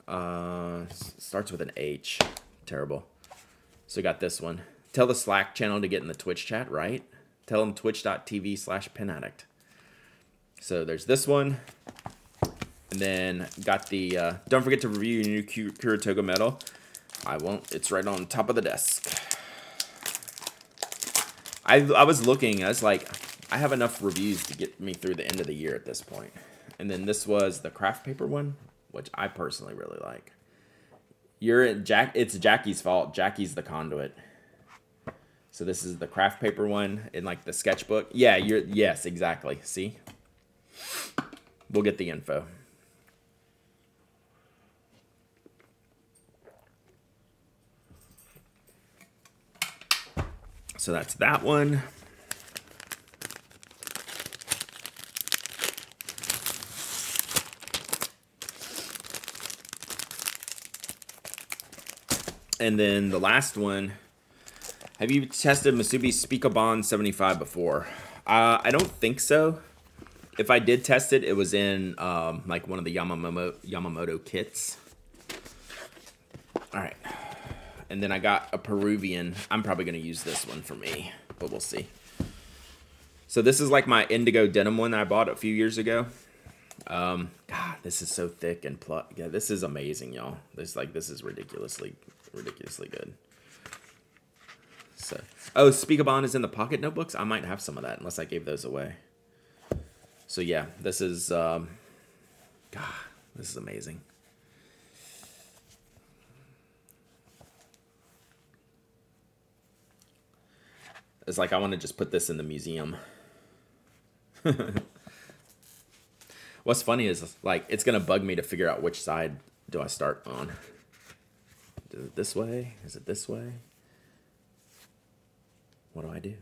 Starts with an H. Terrible. So we got this one. Tell the Slack channel to get in the Twitch chat, right? Tell them twitch.tv/pinaddict. So there's this one. And then got the, don't forget to review your new Kuratoga medal. I won't. It's right on top of the desk. I was looking. I was like, I have enough reviews to get me through the end of the year at this point. And then this was the craft paper one, which I personally really like. It's Jackie's fault. Jackie's the conduit. So this is the craft paper one in like the sketchbook. Yeah, yes, exactly. See? We'll get the info. So that's that one. And then the last one. Have you tested Masubi Speakabon 75 before? I don't think so. If I did test it, it was in like one of the Yamamoto kits. All right. And then I got a Peruvian. I'm probably going to use this one for me, but we'll see. So this is like my indigo denim one that I bought a few years ago. God, this is so thick and yeah, this is amazing, y'all. This is ridiculously good. So, oh, Speakabon is in the pocket notebooks. I might have some of that unless I gave those away. So yeah, this is God, this is amazing. It's like I want to just put this in the museum. What's funny is like it's gonna bug me to figure out which side do I start on. Is it this way? Is it this way? What do?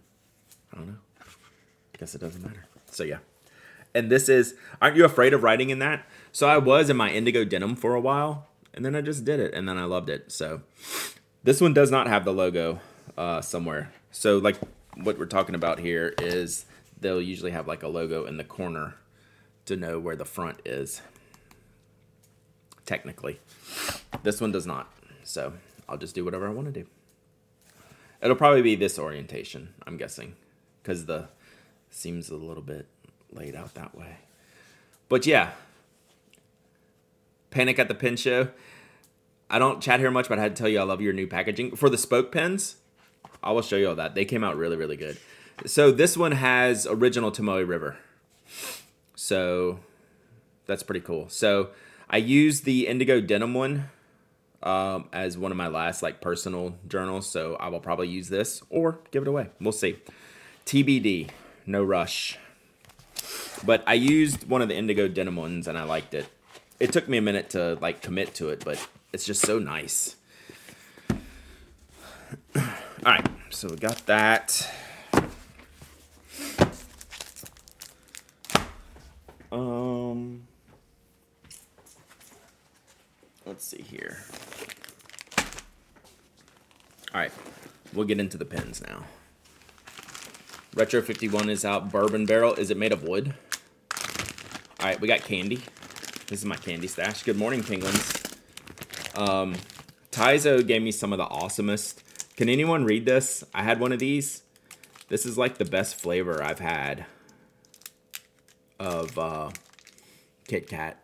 I don't know. I guess it doesn't matter. So yeah. And this is, aren't you afraid of writing in that? So I was in my indigo denim for a while, and then I just did it, and then I loved it. So This one does not have the logo somewhere. So like what we're talking about here is they'll usually have like a logo in the corner to know where the front is. Technically. This one does not. So I'll just do whatever I want to do. It'll probably be this orientation, I'm guessing. Because the seems a little bit laid out that way. But yeah. Panic at the Pen Show. I don't chat here much, but I had to tell you I love your new packaging. For the spoke pens, I will show you all that. They came out really, really good. So this one has original Tomoe River. So that's pretty cool. So I used the Indigo Denim one as one of my last like personal journals. So I will probably use this or give it away. We'll see. TBD. No rush. But I used one of the Indigo Denim ones and I liked it. It took me a minute to like commit to it, but it's just so nice. All right, so we got that. Let's see here. All right, we'll get into the pens now. Retro 51 is out. Bourbon Barrel. Is it made of wood? All right, we got candy. This is my candy stash. Good morning, penguins. Taizo gave me some of the awesomest. Can anyone read this? I had one of these. This is like the best flavor I've had of Kit Kat,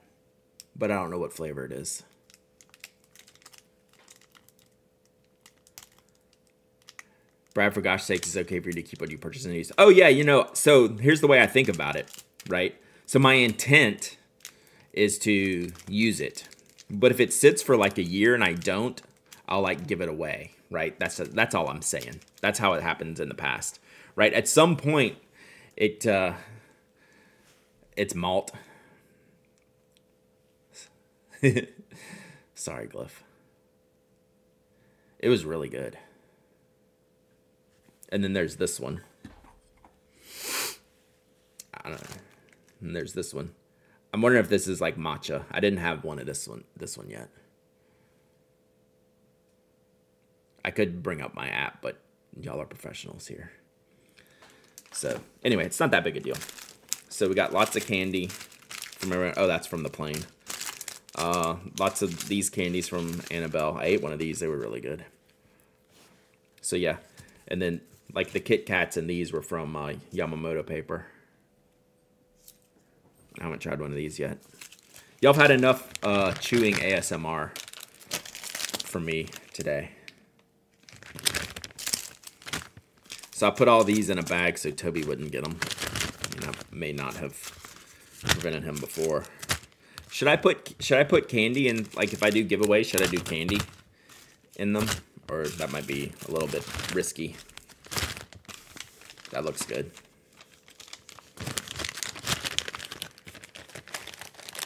but I don't know what flavor it is. Brad, for gosh sakes, it's okay for you to keep what you purchase and use. Oh yeah, you know, so here's the way I think about it, right? So my intent is to use it. But if it sits for like a year and I don't, I'll like give it away, right? That's all I'm saying. That's how it happens in the past, right? At some point, it's malt. Sorry, Glyph. It was really good. And then there's this one. I don't know. And there's this one. I'm wondering if this is like matcha. I didn't have one of this one yet. I could bring up my app, but y'all are professionals here. So anyway, it's not that big a deal. So we got lots of candy from around. Oh, that's from the plane. Lots of these candies from Annabelle. I ate one of these. They were really good. So yeah. And then like the Kit Kats and these were from Yamamoto paper. I haven't tried one of these yet. Y'all have had enough chewing ASMR for me today. So I put all these in a bag so Toby wouldn't get them. I may not have prevented him before. Should I put candy in, like if I do giveaway, should I do candy in them? Or that might be a little bit risky. That looks good.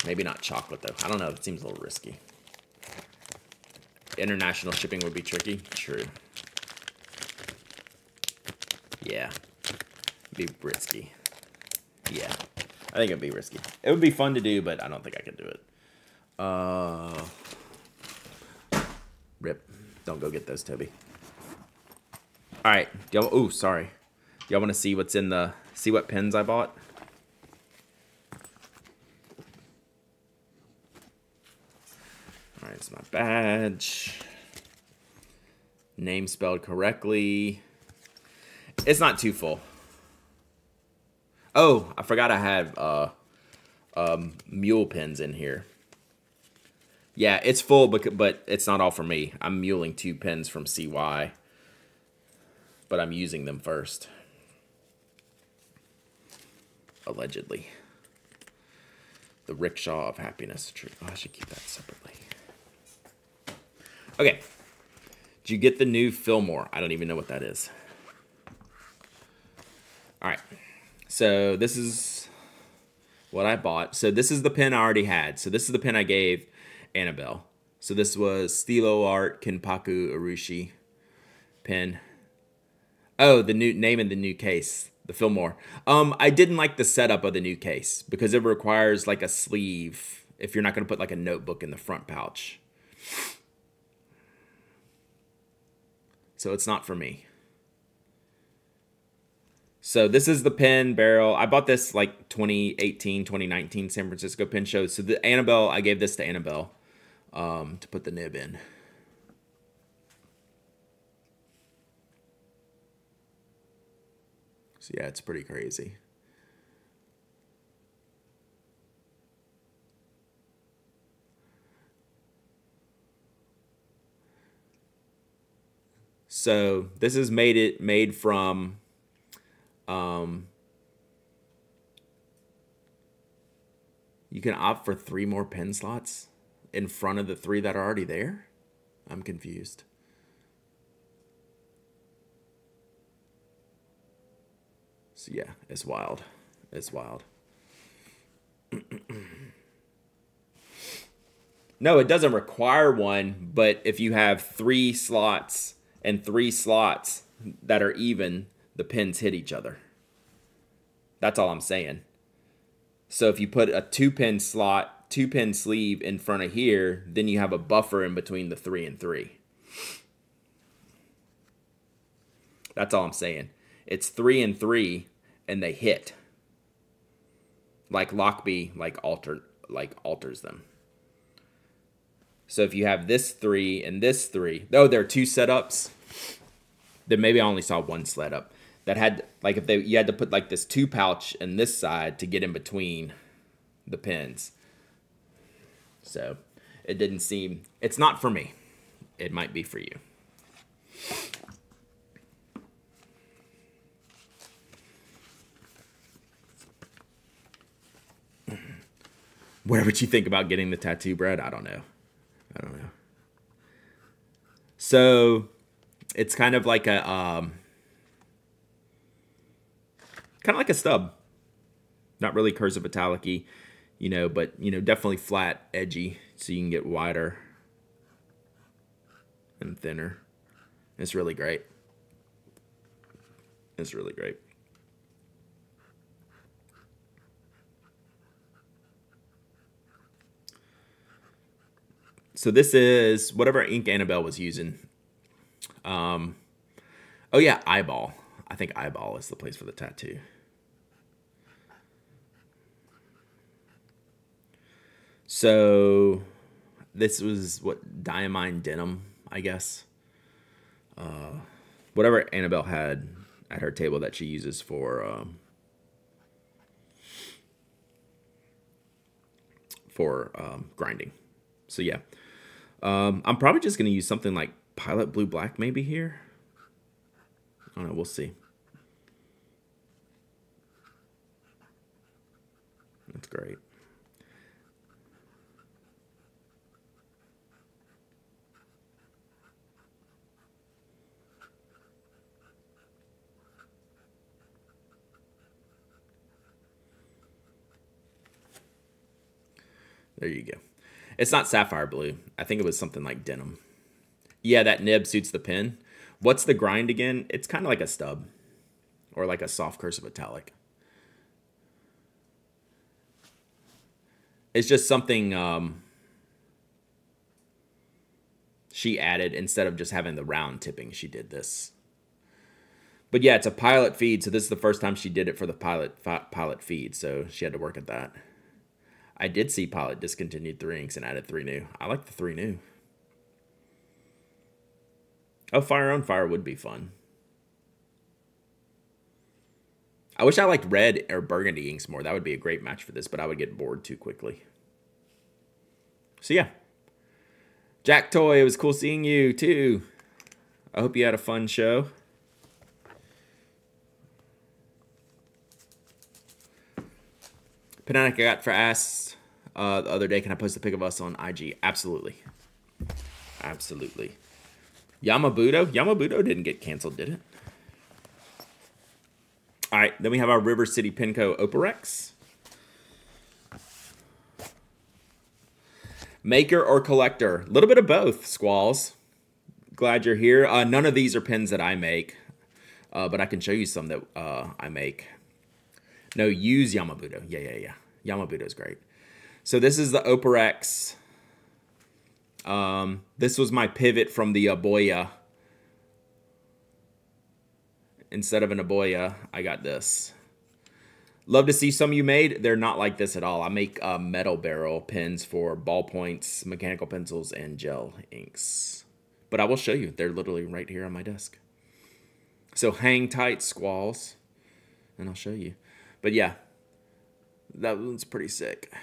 Maybe not chocolate, though. I don't know. It seems a little risky. International shipping would be tricky. True. Yeah. It'd be risky. Yeah. I think it'd be risky. It would be fun to do, but I don't think I could do it. Rip. Don't go get those, Toby. All right. Oh, sorry. Y'all want to see what's in the... See what pens I bought? All right, it's my badge. Name spelled correctly. It's not too full. Oh, I forgot I had mule pens in here. Yeah, it's full, but it's not all for me. I'm muling 2 pens from CY, but I'm using them first. Allegedly. The Rickshaw of Happiness. True. Oh, I should keep that separately. Okay. Did you get the new Fillmore? I don't even know what that is. All right. So this is what I bought. So this is the pen I already had. So this is the pen I gave Annabelle. So this was Stilo Art Kinpaku Urushi pen. Oh, the new name in the new case. The Fillmore. I didn't like the setup of the new case because it requires like a sleeve if you're not going to put like a notebook in the front pouch. So it's not for me. So this is the pin barrel. I bought this like 2018, 2019 San Francisco pin show. So the Annabelle, I gave this to Annabelle to put the nib in. So yeah, it's pretty crazy. So this is made from you can opt for 3 more pin slots in front of the 3 that are already there. I'm confused. So yeah, it's wild. It's wild. No, it doesn't require one, but if you have 3 slots and 3 slots that are even, the pins hit each other. That's all I'm saying. So if you put a 2-pin slot, 2-pin sleeve in front of here, then you have a buffer in between the 3 and 3. That's all I'm saying. It's 3 and 3, and they hit. Like Lockbee, alters them. So if you have this 3 and this 3, oh, there are 2 setups. Then maybe I only saw 1 setup that had like you had to put like this 2 pouch in this side to get in between the pins. So it didn't seem, it's not for me. It might be for you. Where would you think about getting the tattoo, Brad? I don't know. So it's kind of like a stub. Not really cursive italic-y, but definitely flat, edgy, so you can get wider and thinner. It's really great. It's really great. So this is whatever ink Annabelle was using. Oh yeah, Eyeball. I think Eyeball is the place for the tattoo. So this was what, Diamine Denim, I guess. Whatever Annabelle had at her table that she uses for grinding. So yeah. I'm probably just going to use something like Pilot Blue Black maybe here. I don't know. We'll see. That's great. There you go. It's not sapphire blue. I think it was something like denim. Yeah, that nib suits the pen. What's the grind again? It's kind of like a stub or like a soft cursive italic. It's just something she added instead of just having the round tipping. She did this. But yeah, it's a pilot feed, so this is the first time she did it for the pilot feed, so she had to work at that. I did see Pilot discontinued 3 inks and added 3 new. I like the 3 new. Oh, Fire on Fire would be fun. I wish I liked red or burgundy inks more. That would be a great match for this, but I would get bored too quickly. So yeah. Jack Toy, it was cool seeing you too. I hope you had a fun show. Panatic I got for ass the other day. Can I post a pic of us on IG? Absolutely. Absolutely. Yamabudo? Yamabudo didn't get canceled, did it? All right, then we have our River City Pinco Oparex. Maker or collector? A little bit of both, Squalls. Glad you're here. None of these are pins that I make, but I can show you some that I make. No, use Yamabudo. Yeah. Yamabudo is great. So this is the Oparex. This was my pivot from the Aboya instead of an Aboya, I got this. Love to see some you made. They're not like this at all. I make metal barrel pens for ballpoints, mechanical pencils, and gel inks. But I will show you. They're literally right here on my desk. So hang tight, squalls. And I'll show you. But yeah, that one's pretty sick.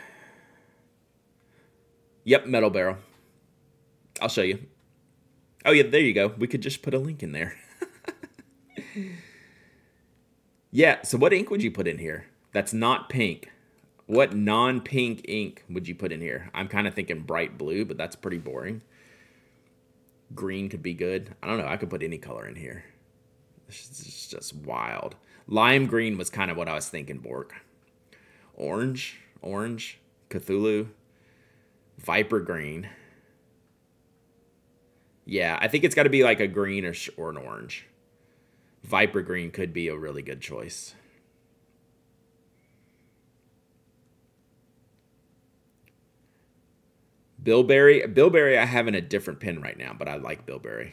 Yep, metal barrel. I'll show you. Oh yeah, there you go. We could just put a link in there. Yeah, so what ink would you put in here? That's not pink. What non-pink ink would you put in here? I'm kind of thinking bright blue, but that's pretty boring. Green could be good. I don't know. I could put any color in here. This is just wild. Lime green was kind of what I was thinking, Bork. Orange, Cthulhu, Viper green. Yeah, I think it's got to be like a green or an orange. Viper green could be a really good choice. Bilberry I have in a different pen right now, but I like Bilberry.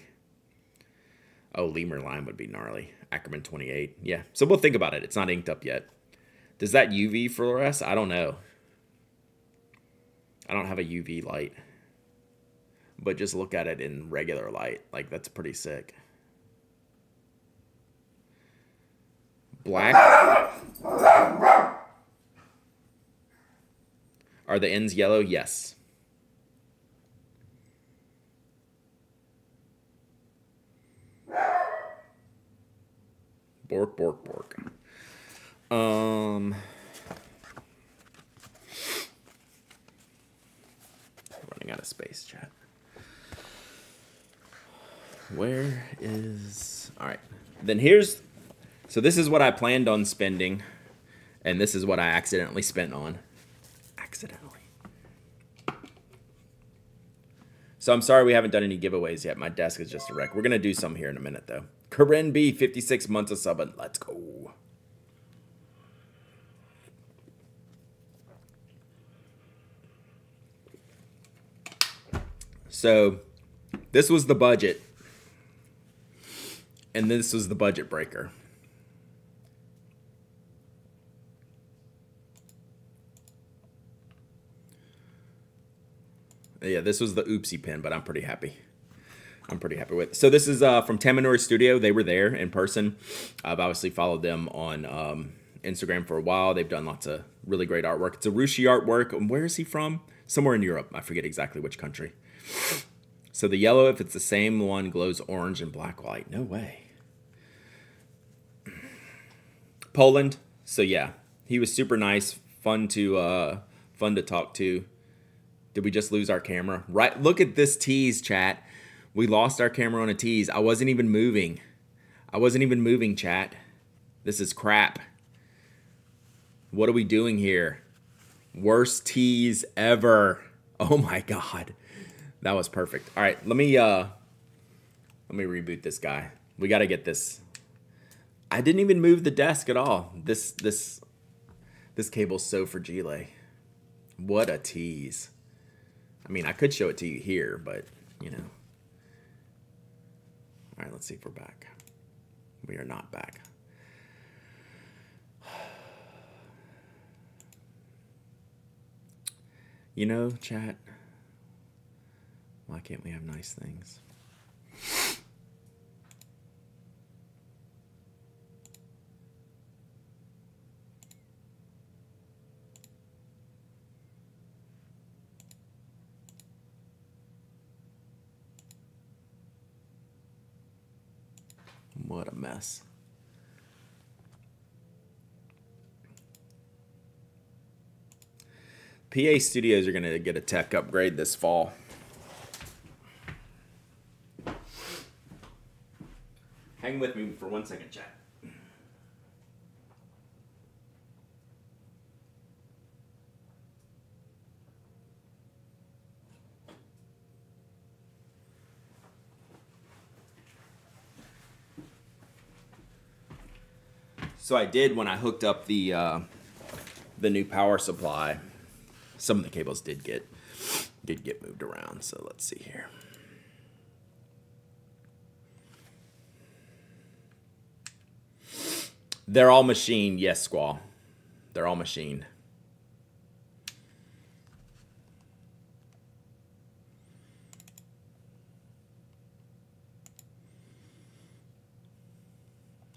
Oh, Lemur Lime would be gnarly. Ackerman 28. Yeah, so we'll think about it. It's not inked up yet. Does that UV fluoresce? I don't know. I don't have a UV light. But just look at it in regular light. Like, that's pretty sick. Black. Are the ends yellow? Yes. Bork. Running out of space, chat. Where is... All right. Then here's... So this is what I planned on spending. And this is what I accidentally spent on. Accidentally. So I'm sorry we haven't done any giveaways yet. My desk is just a wreck. We're going to do some here in a minute, though. Corinne B, 56 months of subbing. Let's go. So this was the budget. And this was the budget breaker. Yeah, this was the oopsie pen, but I'm pretty happy. I'm pretty happy with it. So this is from Tamanori Studio. They were there in person. I've obviously followed them on Instagram for a while. They've done lots of really great artwork. It's a Rushi artwork. Where is he from? Somewhere in Europe. I forget exactly which country. So the yellow, if it's the same one, glows orange and black light. No way. Poland. So yeah, he was super nice. Fun to talk to. Did we just lose our camera? Right. Look at this tease, chat. We lost our camera on a tease. I wasn't even moving. Chat. This is crap. What are we doing here? Worst tease ever. Oh my God. That was perfect. All right, let me reboot this guy. We got to get this. I didn't even move the desk at all. This cable's so fragile. What a tease. I mean, I could show it to you here, but, you know. All right, let's see if we're back. We are not back. You know, chat, why can't we have nice things? What a mess. PA Studios are going to get a tech upgrade this fall. Hang with me for 1 second, chat. So I did, when I hooked up the new power supply, some of the cables did get moved around. So let's see here. They're all machined. Yes, Squall. They're all machined.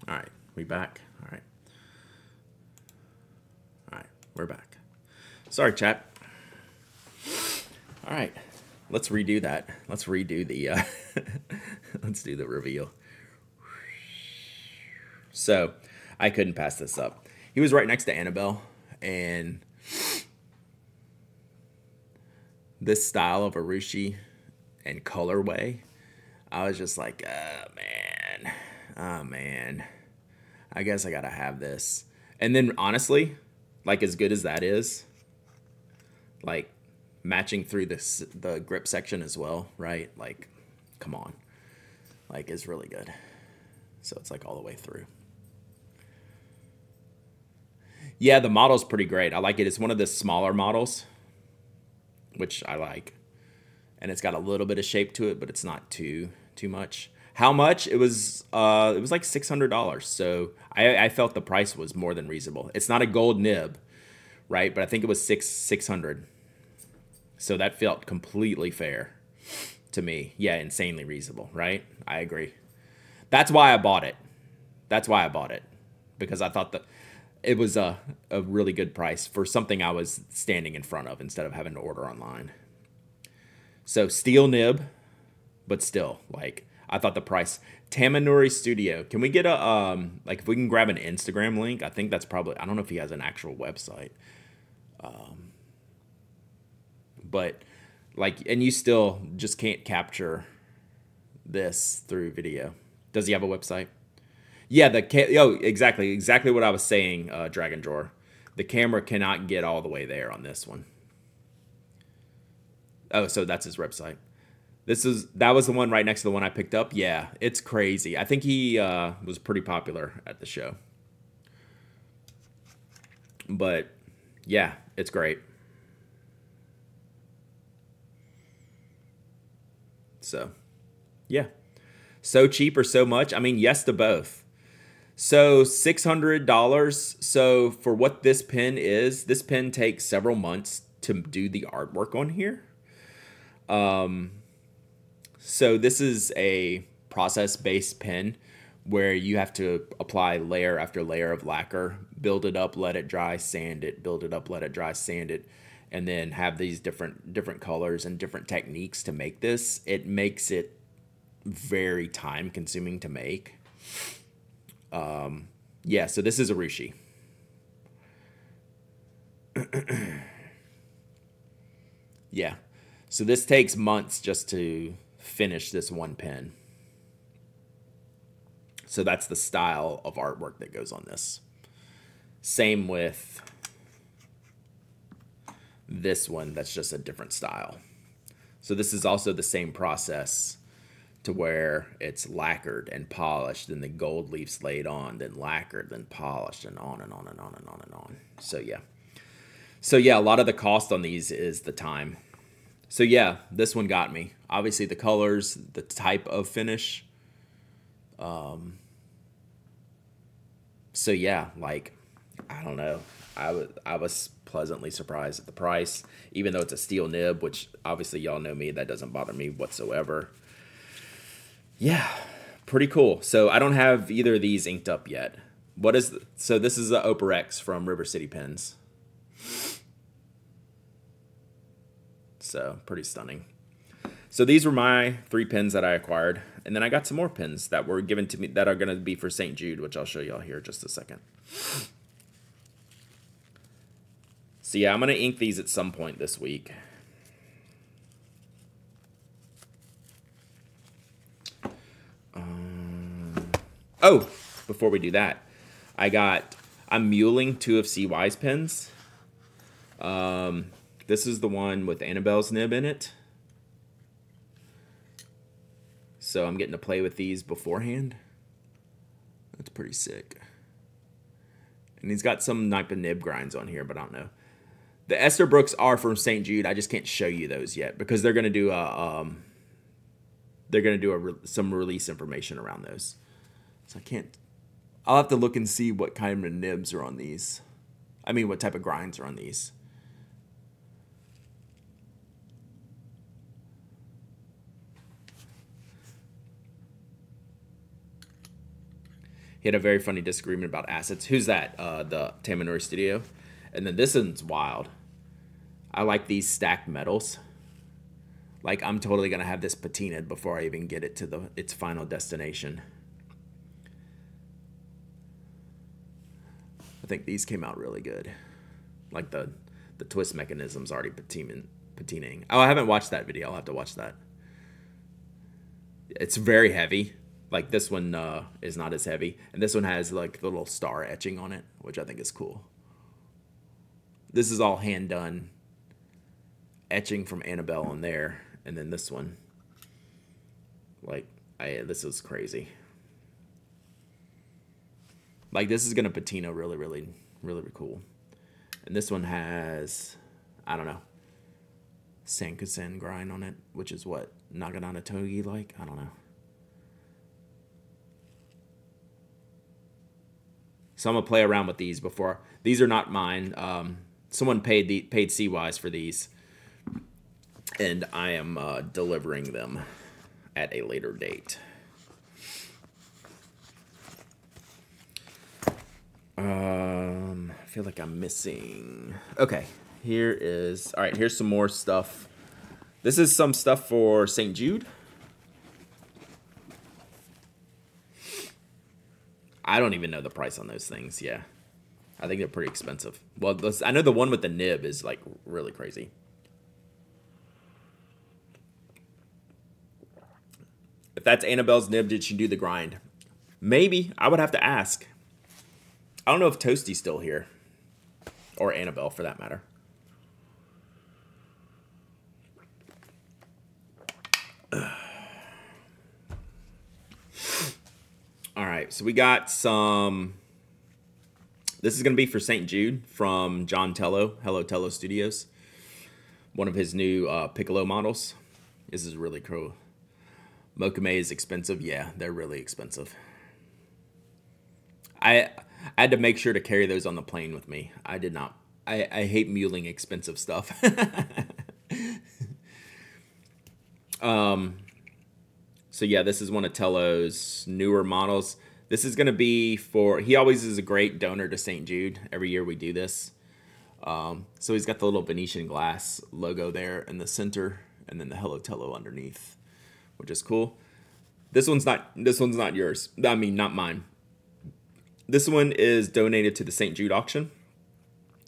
All right, we back. All right. All right, we're back. Sorry, chat. All right, let's redo that. Let's redo the, let's do the reveal. So, I couldn't pass this up. He was right next to Annabelle, and this style of Urushi and colorway, I was just like, oh man, I guess I gotta have this. And then honestly, like as good as that is, like matching through the grip section as well, right? Like, come on, like it's really good. So it's like all the way through. Yeah, the model's pretty great. I like it. It's one of the smaller models, which I like. And it's got a little bit of shape to it, but it's not too much. How much? It was like $600. So I felt the price was more than reasonable. It's not a gold nib, right? But I think it was $600. So that felt completely fair to me. Yeah, insanely reasonable, right? I agree. That's why I bought it. That's why I bought it, because I thought that it was a really good price for something I was standing in front of instead of having to order online. So steel nib, but still, like, I thought the price. Tamanuri Studio. Can we get a, like, if we can grab an Instagram link? I think that's probably, I don't know if he has an actual website. But, like, and you still just can't capture this through video. Does he have a website? Yeah, exactly what I was saying, Dragon Drawer. The camera cannot get all the way there on this one. Oh, so that's his website. That was the one right next to the one I picked up. Yeah, it's crazy. I think he was pretty popular at the show. But yeah, it's great. So, yeah. So cheap or so much? I mean, yes to both. So $600. So for what this pen is, this pen takes several months to do the artwork on here. So this is a process-based pen where you have to apply layer after layer of lacquer, build it up, let it dry, sand it, build it up, let it dry, sand it, and then have these different colors and different techniques to make this. It makes it very time consuming to make. Yeah, so this is Urushi. Yeah, so this takes months just to finish this one pen. So that's the style of artwork that goes on this. Same with this one, that's just a different style. So this is also the same process, to where it's lacquered and polished, then the gold leaf's laid on, then lacquered, then polished, and on and on and on and on and on. So yeah, a lot of the cost on these is the time. So yeah, this one got me. Obviously the colors, the type of finish. So yeah, like, I don't know. I was pleasantly surprised at the price, even though it's a steel nib, which obviously y'all know me, that doesn't bother me whatsoever. Yeah, pretty cool. So I don't have either of these inked up yet. So this is the Opera X from River City Pens. So pretty stunning. So these were my 3 pens that I acquired. And then I got some more pens that were given to me that are going to be for St. Jude, which I'll show y'all here in just a second. So yeah, I'm going to ink these at some point this week. Oh, before we do that, I'm muling 2 of CY's pens. This is the one with Annabelle's nib in it. So I'm getting to play with these beforehand. That's pretty sick. And he's got some type of nib grinds on here, but I don't know. The Esterbrooks are from St. Jude. I just can't show you those yet because they're gonna do some release information around those. So I can't. I'll have to look and see what kind of nibs are on these. I mean, what type of grinds are on these. He had a very funny disagreement about assets. Who's that? The Tamanori Studio. And then this one's wild. I like these stacked metals. Like, I'm totally going to have this patinaed before I even get it to its final destination. I think these came out really good. Like, the twist mechanism's already patinaing. Oh, I haven't watched that video. I'll have to watch that. It's very heavy. Like, this one is not as heavy. And this one has, like, the little star etching on it, which I think is cool. This is all hand-done etching from Annabelle on there. And then this one. Like, this is crazy. Like, this is going to patina really, really, really, really cool. And this one has, I don't know, Sankusen grind on it, which is what Naginata Togi like? I don't know. So I'm going to play around with these before. These are not mine. Someone paid CWise for these. And I am delivering them at a later date. I feel like I'm missing. Okay, here is. All right, here's some more stuff. This is some stuff for St. Jude. I don't even know the price on those things. Yeah, I think they're pretty expensive. Well, I know the one with the nib is like really crazy. If that's Annabelle's nib, did she do the grind? Maybe. I would have to ask. I don't know if Toasty's still here. Or Annabelle, for that matter. Alright, so we got some... This is going to be for St. Jude from John Tello, Hello Tello Studios. One of his new Piccolo models. This is really cool. Mokame is expensive. Yeah, they're really expensive. I had to make sure to carry those on the plane with me. I did not. I hate muling expensive stuff. So yeah, this is one of Tello's newer models. This is going to be for... He always is a great donor to St. Jude. Every year we do this. So he's got the little Venetian glass logo there in the center. And then the Hello Tello underneath, which is cool. This one's not yours. I mean, not mine. This one is donated to the St. Jude auction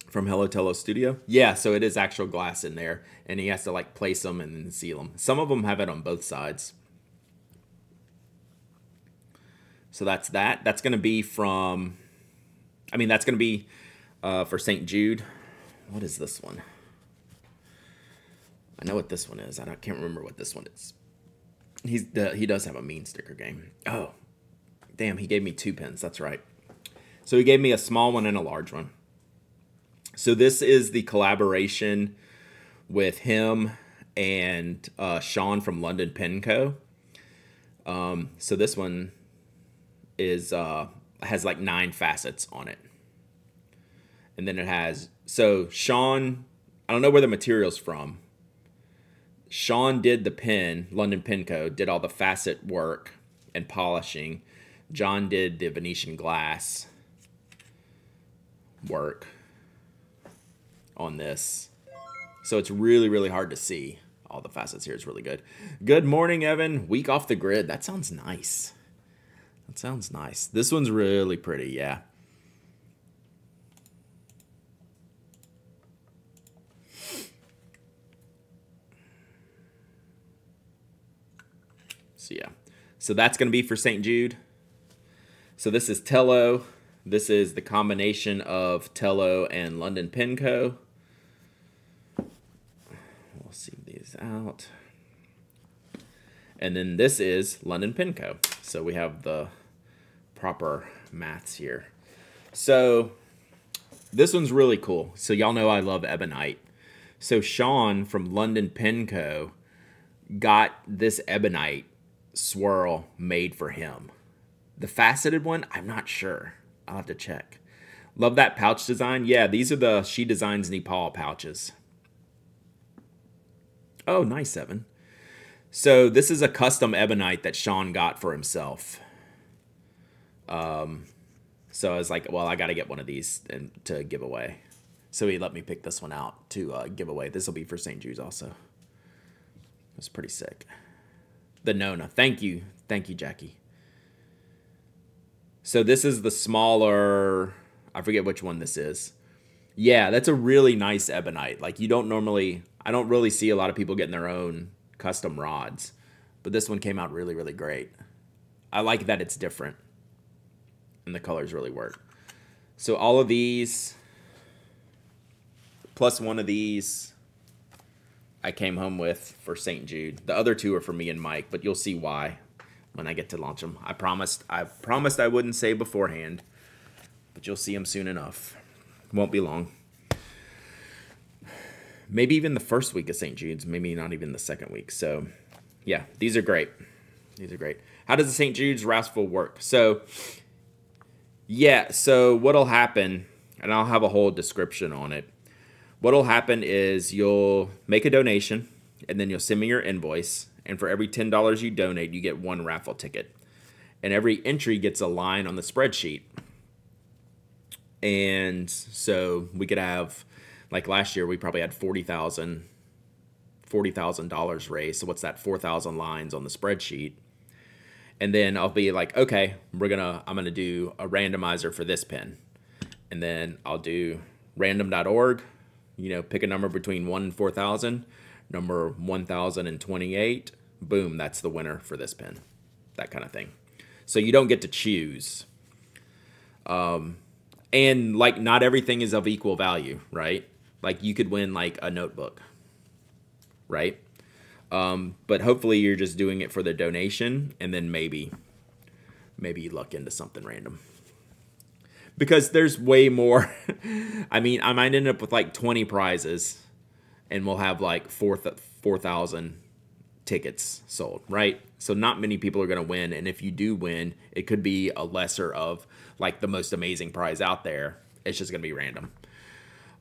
from Hello Tello Studio. Yeah, so it is actual glass in there, and he has to like place them and then seal them. Some of them have it on both sides. So that's that. That's going to be from, I mean, that's going to be for St. Jude. What is this one? I know what this one is. I can't remember what this one is. He does have a mean sticker game. Oh, damn, he gave me 2 pins. That's right. So he gave me a small one and a large one. So this is the collaboration with him and Sean from London Pen Co. So this one is has like 9 facets on it. And then it has, so Sean, I don't know where the material's from. Sean did the pen, London Pen Co. did all the facet work and polishing. John did the Venetian glass work on this. So it's really, really hard to see all the facets here. It's really good. Good morning, Evan. Week off the grid. That sounds nice. That sounds nice. This one's really pretty, yeah. So yeah. So that's going to be for St. Jude. So this is Tello. This is the combination of Tello and London Pen Co. We'll see these out. And then this is London Pen Co. So we have the proper maths here. So this one's really cool. So y'all know I love ebonite. So Sean from London Pen Co. got this ebonite swirl made for him. The faceted one, I'm not sure. I'll have to check. Love that pouch design. Yeah, these are the She Designs Nepal pouches. Oh, nice, Evan. So this is a custom ebonite that Sean got for himself. So I was like, well, I got to get one of these to give away. So he let me pick this one out to give away. This will be for St. Jude's also. It's pretty sick. The Nona. Thank you. Thank you, Jackie. So this is the smaller, I forget which one this is. Yeah, that's a really nice ebonite. Like I don't really see a lot of people getting their own custom rods. But this one came out really, really great. I like that it's different. And the colors really work. So all of these, plus one of these, I came home with for St. Jude. The other two are for me and Mike, but you'll see why when I get to launch them. I promised I wouldn't say beforehand, but you'll see them soon enough. Won't be long. Maybe even the first week of St. Jude's, maybe not even the second week. So, yeah, these are great. These are great. How does the St. Jude's raffle work? So, yeah, so what'll happen, and I'll have a whole description on it. What'll happen is you'll make a donation, and then you'll send me your invoice, and for every $10 you donate, you get one raffle ticket. And every entry gets a line on the spreadsheet. And so we could have, like last year, we probably had $40,000 raised. So what's that? 4,000 lines on the spreadsheet. And then I'll be like, okay, I'm gonna do a randomizer for this pin. And then I'll do random.org, pick a number between 1 and 4,000, number 1,028, boom, that's the winner for this pin. That kind of thing. So you don't get to choose. And like not everything is of equal value, right? Like you could win like a notebook, right? But hopefully you're just doing it for the donation, and then maybe you luck into something random. Because there's way more. I mean, I might end up with like 20 prizes, and we'll have like 4,000 tickets sold, right? So not many people are going to win, and if you do win, it could be a lesser of like the most amazing prize out there. It's just going to be random.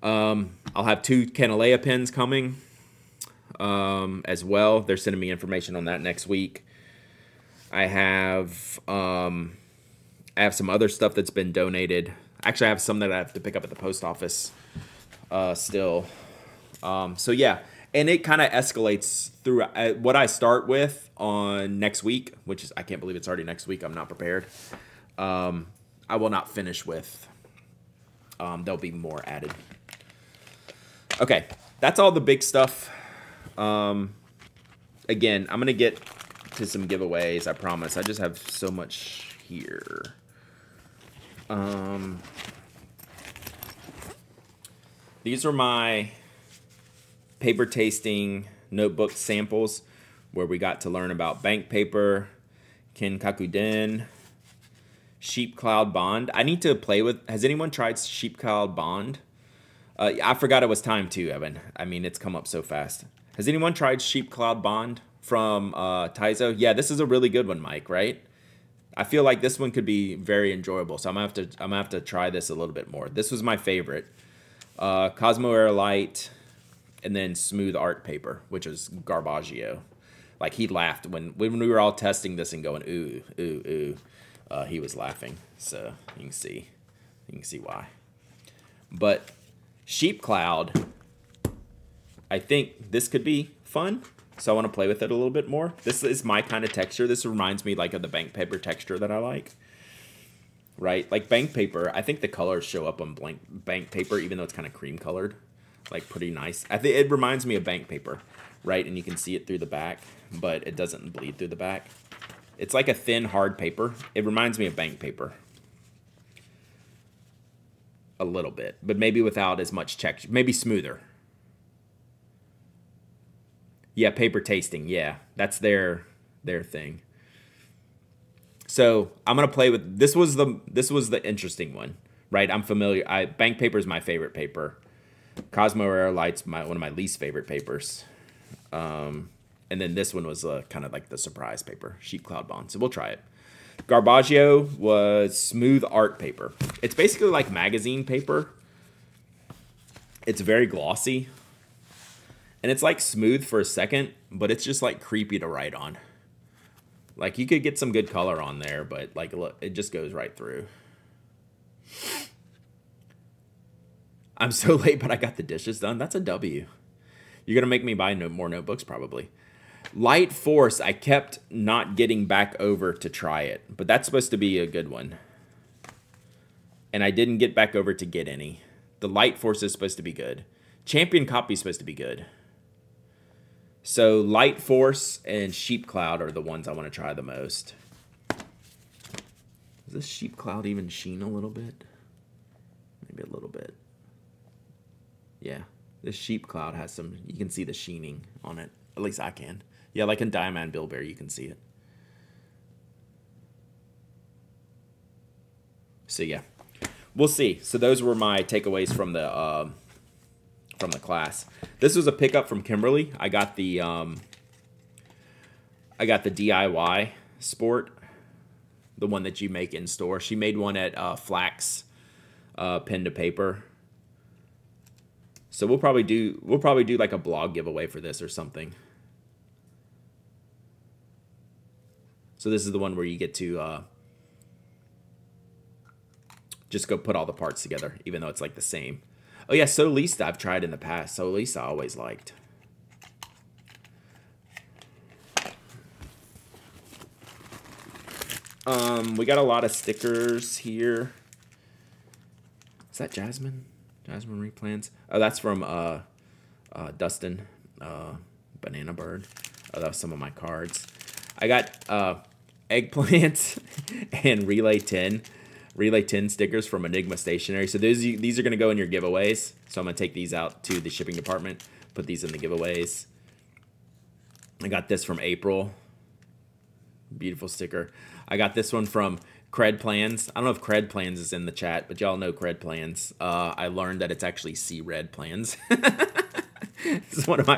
I'll have 2 Canalea pins coming. As well. They're sending me information on that next week. I have some other stuff that's been donated. Actually, I have some that I have to pick up at the post office still. So yeah, and it kind of escalates through what I start with on next week, which is, I can't believe it's already next week. I'm not prepared. I will not finish with. There'll be more added. Okay, that's all the big stuff. Again, I'm going to get to some giveaways, I promise. I just have so much here. These are my paper tasting notebook samples where we got to learn about bank paper, Kinkakuden, Sheep Cloud Bond. I need to play with, has anyone tried Sheep Cloud Bond? I forgot it was time too, Evan. I mean, it's come up so fast. Has anyone tried Sheep Cloud Bond from Taizo? Yeah, this is a really good one, Mike, right? I feel like this one could be very enjoyable, so I'm gonna have to try this a little bit more. This was my favorite. Cosmo Air Light, and then Smooth Art Paper, which is Garbaggio. Like, he laughed when we were all testing this and going, ooh, ooh, ooh. He was laughing, so you can see why. But Sheep Cloud, I think this could be fun, so I want to play with it a little bit more. This is my kind of texture. This reminds me like of the bank paper texture that I like. Right? Like bank paper, I think the colors show up on bank paper, even though it's kind of cream colored. Like pretty nice. I think it reminds me of bank paper, right? And you can see it through the back, but it doesn't bleed through the back. It's like a thin, hard paper. It reminds me of bank paper. A little bit, but maybe without as much texture. Maybe smoother. Yeah, paper tasting. Yeah, that's their thing. So I'm gonna play with this. Was the interesting one, right? I'm familiar. Bank paper is my favorite paper. Cosmo Air Light's one of my least favorite papers. And then this one was kind of like the surprise paper, Sheep Cloud Bond. So we'll try it. Garbaggio was smooth art paper. It's basically like magazine paper. It's very glossy. And it's like smooth for a second, but it's just like creepy to write on. Like you could get some good color on there, but like look, it just goes right through. I'm so late, but I got the dishes done. That's a W. You're going to make me buy more notebooks probably. Light Force, I kept not getting back over to try it, but that's supposed to be a good one. And I didn't get back over to get any. The Light Force is supposed to be good. Champion Copy is supposed to be good. So Light Force and Sheep Cloud are the ones I want to try the most. Does this Sheep Cloud even sheen a little bit? Maybe a little bit. Yeah, this Sheep Cloud has some, you can see the sheening on it. At least I can. Yeah, like in Diamond Bilberry, you can see it. So yeah, we'll see. So those were my takeaways from the class. This was a pickup from Kimberly. I got the DIY Sport, the one that you make in store. She made one at Flax Pen to Paper. So we'll probably do like a blog giveaway for this or something. So this is the one where you get to just go put all the parts together, even though it's like the same. Oh yeah, Solista I've tried in the past. Solista I always liked. We got a lot of stickers here. Is that Jasmine? Jasmine Replants? Oh, that's from Dustin, Banana Bird. Oh, that was some of my cards. I got eggplants and Relay 10 stickers from Enigma Stationery. So these are going to go in your giveaways. So I'm going to take these out to the shipping department, put these in the giveaways. I got this from April. Beautiful sticker. I got this one from Cred Plans. I don't know if Cred Plans is in the chat, but y'all know Cred Plans. I learned that it's actually C-Red Plans. It's one of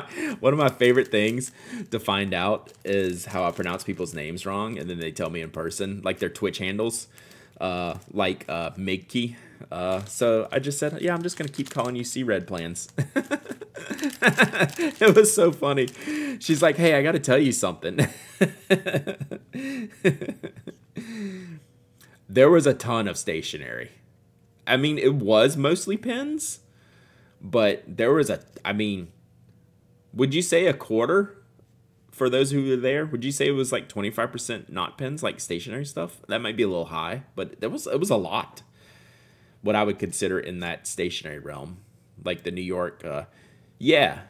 my favorite things to find out is how I pronounce people's names wrong, and then they tell me in person, like their Twitch handles, like Migkey. So I just said, yeah, I'm just gonna keep calling you C-Red Plans. It was so funny. She's like, hey, I got to tell you something. There was a ton of stationery. I mean, it was mostly pens, but there was would you say a quarter for those who were there? Would you say it was like 25% not pens, like stationery stuff? That might be a little high, but it was a lot. What I would consider in that stationery realm, like the New York, yeah.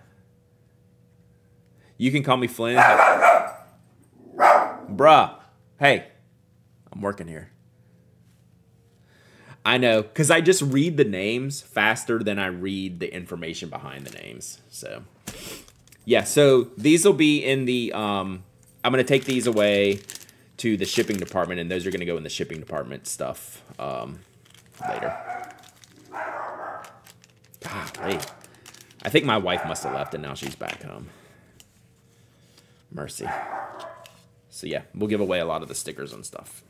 You can call me Flynn. Bruh, hey, I'm working here. I know, because I just read the names faster than I read the information behind the names. So, yeah, so these will be in the, I'm going to take these away to the shipping department, and those are going to go in the shipping department stuff later. Golly. I think my wife must have left, and now she's back home. Mercy. So, yeah, we'll give away a lot of the stickers and stuff.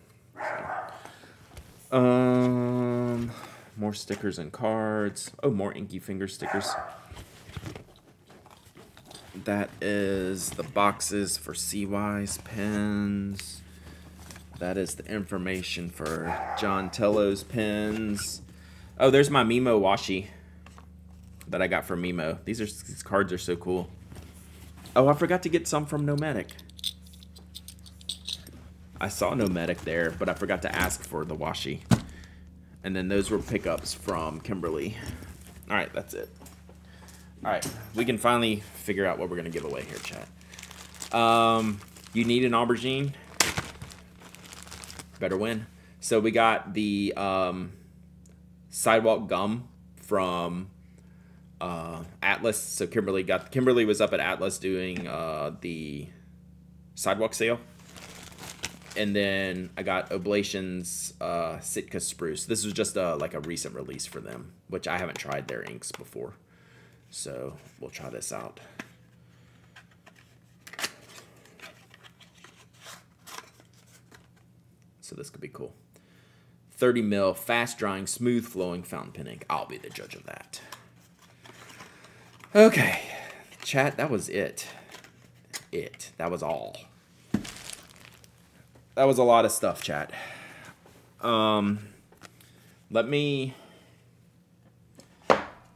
So. More stickers and cards. Oh, more Inky Finger stickers. That is the boxes for CY's pens. That is the information for John Tello's pens. Oh, there's my Mimo washi that I got from Mimo. These cards are so cool. Oh, I forgot to get some from Nomadic. I saw Nomadic there, but I forgot to ask for the washi. And then those were pickups from Kimberly. All right, that's it. All right, we can finally figure out what we're going to give away here, chat. You need an aubergine? Better win. So we got the sidewalk gum from Atlas. So Kimberly was up at Atlas doing the sidewalk sale. And then I got Oblation's Sitka Spruce. This was just like a recent release for them, which I haven't tried their inks before. So we'll try this out. so this could be cool. 30 mil, fast drying, smooth flowing fountain pen ink. I'll be the judge of that. Okay, chat, that was it. That was all. That was a lot of stuff, chat. Let me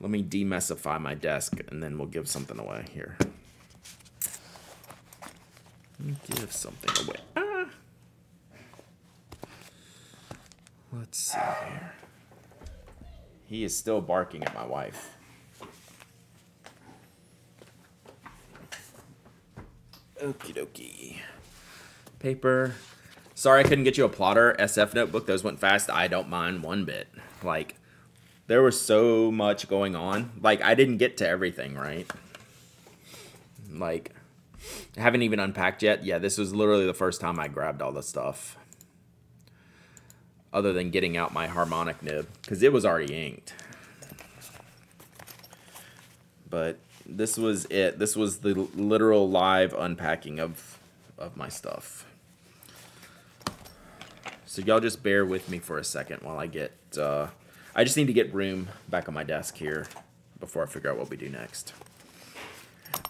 demessify my desk, and then we'll give something away here. Give something away. Ah. Let's see here. He is still barking at my wife. Okie dokie. Paper. Sorry I couldn't get you a plotter SF notebook. Those went fast. I don't mind one bit. Like, there was so much going on. Like, I didn't get to everything, right? Like, I haven't even unpacked yet. Yeah, this was literally the first time I grabbed all the stuff. Other than getting out my harmonic nib. Because it was already inked. But this was it. This was the literal live unpacking of my stuff. So y'all just bear with me for a second while I get... I just need to get room back on my desk here before I figure out what we do next.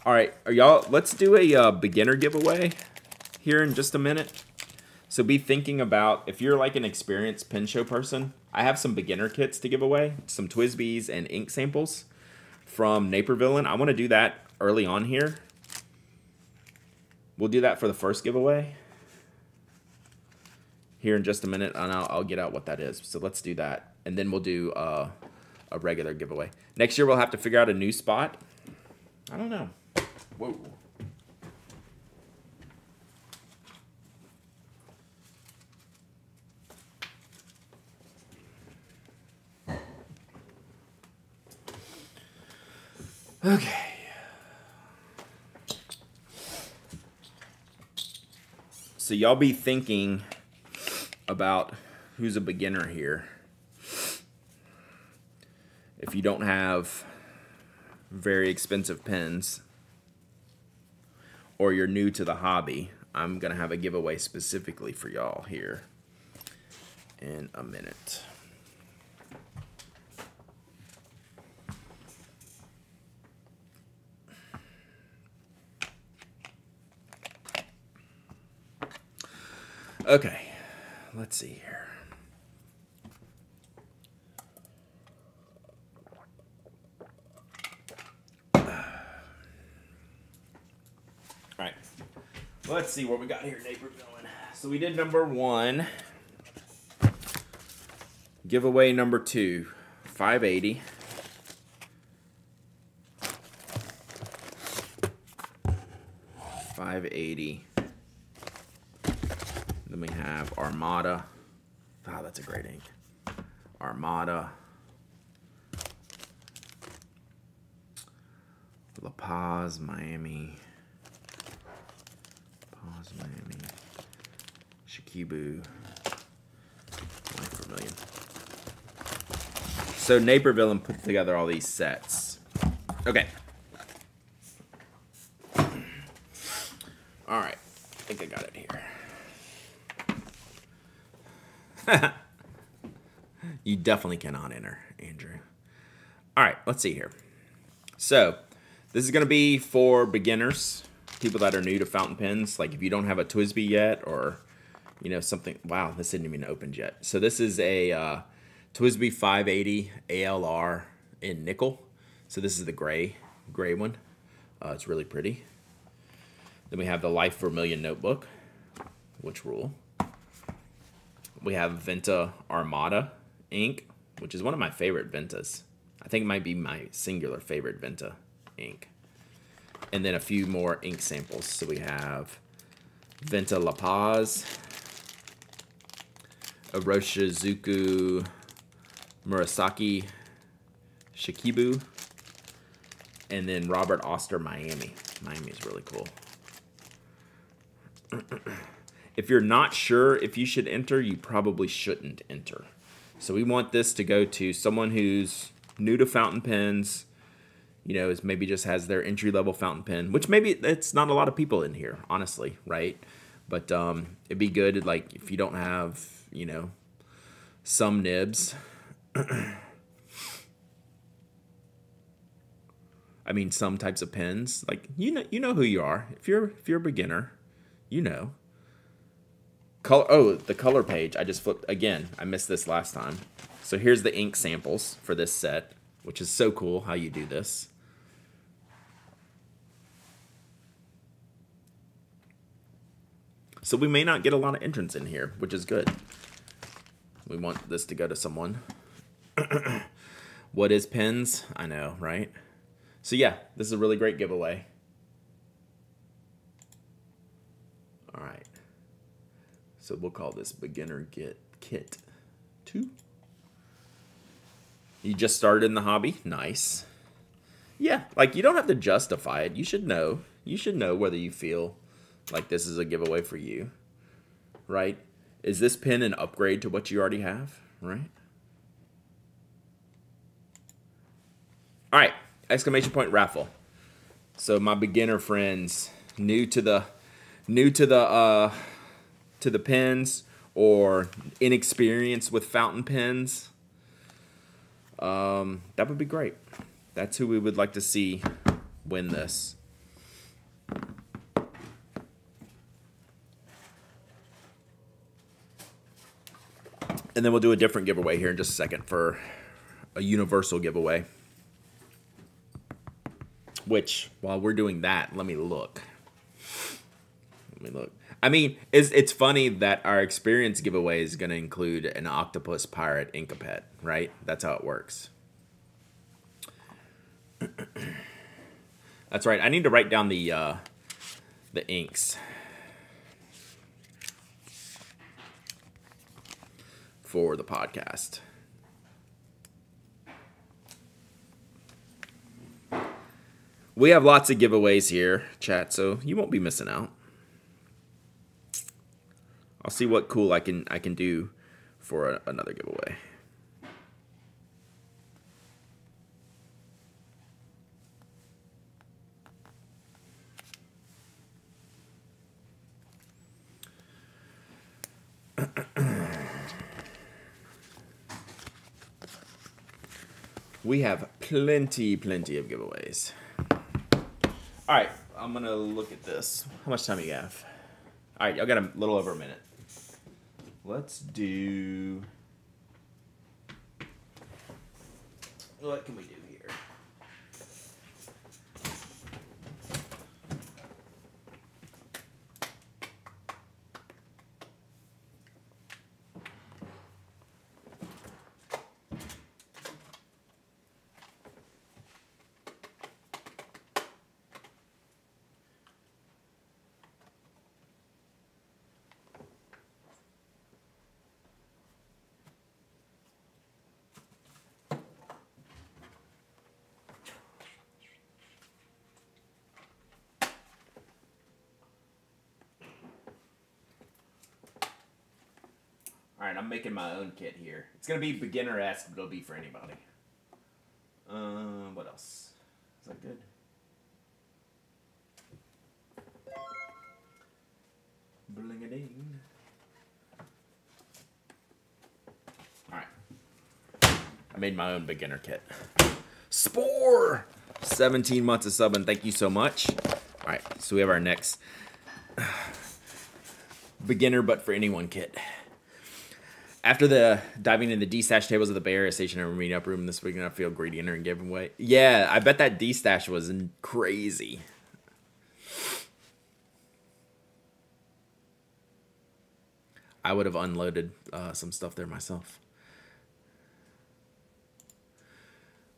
All right, let's do a beginner giveaway here in just a minute. So be thinking about, if you're like an experienced pen show person, I have some beginner kits to give away, some TWSBIs and ink samples from Naperville. I want to do that early on here. We'll do that for the first giveaway here in just a minute, and I'll get out what that is. So let's do that, and then we'll do a regular giveaway. Next year we'll have to figure out a new spot. I don't know. Whoa. Okay. So y'all be thinking about who's a beginner here. If you don't have very expensive pens, or you're new to the hobby, I'm gonna have a giveaway specifically for y'all here in a minute. Okay, let's see here. All right, let's see what we got here, Naperville. So we did number 1. Giveaway number 2, 580. Then we have Armada. Wow, that's a great ink. Armada. La Paz, Miami. Paz, Miami. Shikibu. Life Vermilion. So Naperville put together all these sets. Okay. All right. I think I got it here. You definitely cannot enter, Andrew. All right, let's see here. So this is going to be for beginners, people that are new to fountain pens. Like if you don't have a TWSBI yet, or you know something. Wow, this isn't even opened yet. So this is a TWSBI 580 ALR in nickel. So this is the gray one. It's really pretty. Then we have the Life Vermilion notebook, which rule. We have Venta Armada ink, which is one of my favorite Ventas. I think it might be my singular favorite Venta ink. And then a few more ink samples. So we have Venta La Paz, Iroshizuku Murasaki Shikibu, and then Robert Oster Miami. Miami is really cool. If you're not sure if you should enter, you probably shouldn't enter. So we want this to go to someone who's new to fountain pens, you know, maybe just has their entry-level fountain pen, which maybe it's not a lot of people in here, honestly, right? But it'd be good, like, if you don't have, some nibs. I mean, some types of pins. Like, you know who you are. If you're a beginner, you know. The color page. I just flipped again. I missed this last time. So here's the ink samples for this set, which is so cool how you do this. So we may not get a lot of entrants in here, which is good. We want this to go to someone. What is pins? I know, right? So yeah, this is a really great giveaway. All right. So we'll call this Beginner Kit 2. You just started in the hobby? Nice. Yeah, like, you don't have to justify it. You should know. You should know whether you feel like this is a giveaway for you, right? Is this pin an upgrade to what you already have, right? All right, exclamation point raffle. So my beginner friends, new to the pins or inexperienced with fountain pens, that would be great. That's who we would like to see win this. And then we'll do a different giveaway here in just a second for a universal giveaway. Which, while we're doing that, let me look. I mean, it's funny that our experience giveaway is going to include an Octopus Pirate Ink-a-Pet, right? That's how it works. That's right. I need to write down the inks for the podcast. We have lots of giveaways here, chat, so you won't be missing out. I'll see what cool I can do for another giveaway. We have plenty of giveaways. All right, I'm gonna look at this. How much time do you have? All right, y'all got a little over a minute. Let's do. What can we do here? All right, I'm making my own kit here. It's gonna be beginner-esque, but it'll be for anybody. What else? Is that good? Bling-a-ding. All right. I made my own beginner kit. Spore! 17 months of subbing. Thank you so much. All right, so we have our next beginner but for anyone kit. After the diving in the D-stash tables of the Bay Area Stationery Meetup Room this weekend, I feel greedy entering giveaway. Yeah, I bet that D-stash was crazy. I would have unloaded some stuff there myself.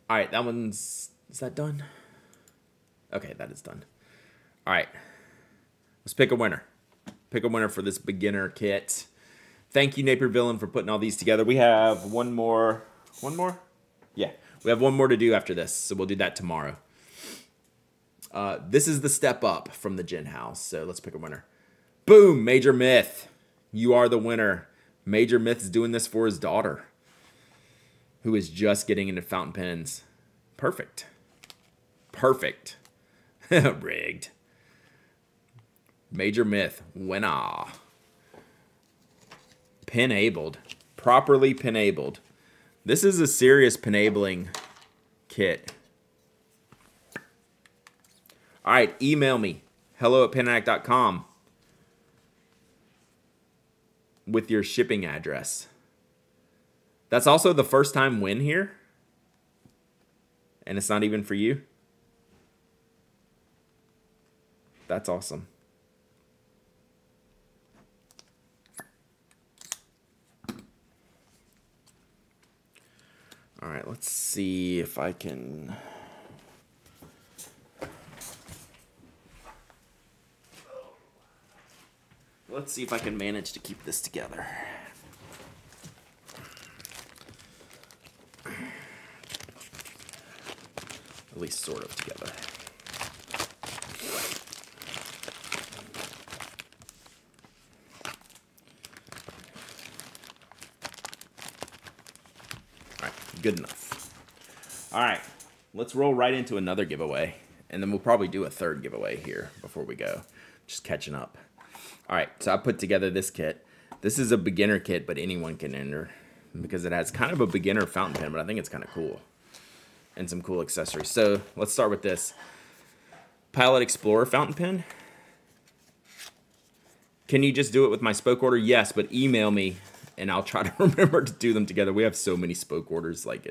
All right, that one's... Is that done? Okay, that is done. All right. Let's pick a winner. Pick a winner for this beginner kit. Thank you, Napier Villain, for putting all these together. We have one more. One more? Yeah. We have one more to do after this, so we'll do that tomorrow. This is the step up from the Gin House, so let's pick a winner. Boom! Major Myth. You are the winner. Major Myth's doing this for his daughter, who is just getting into fountain pens. Perfect. Perfect. Rigged. Major Myth. Winner. Pin-abled. Properly pin-abled. This is a serious pin-abling kit. Alright, email me. hello@pinaddict.com with your shipping address. That's also the first time win here. And it's not even for you. That's awesome. All right, let's see if I can... Let's see if I can manage to keep this together. At least sort of together. All right, good enough. All right, let's roll right into another giveaway, and then we'll probably do a third giveaway here before we go. Just catching up. All right, so I put together this kit. This is a beginner kit, but anyone can enter because it has kind of a beginner fountain pen, but I think it's kind of cool. And some cool accessories. So let's start with this Pilot Explorer fountain pen. Can you just do it with my spoke order? Yes, but email me and I'll try to remember to do them together. We have so many spoke orders. Like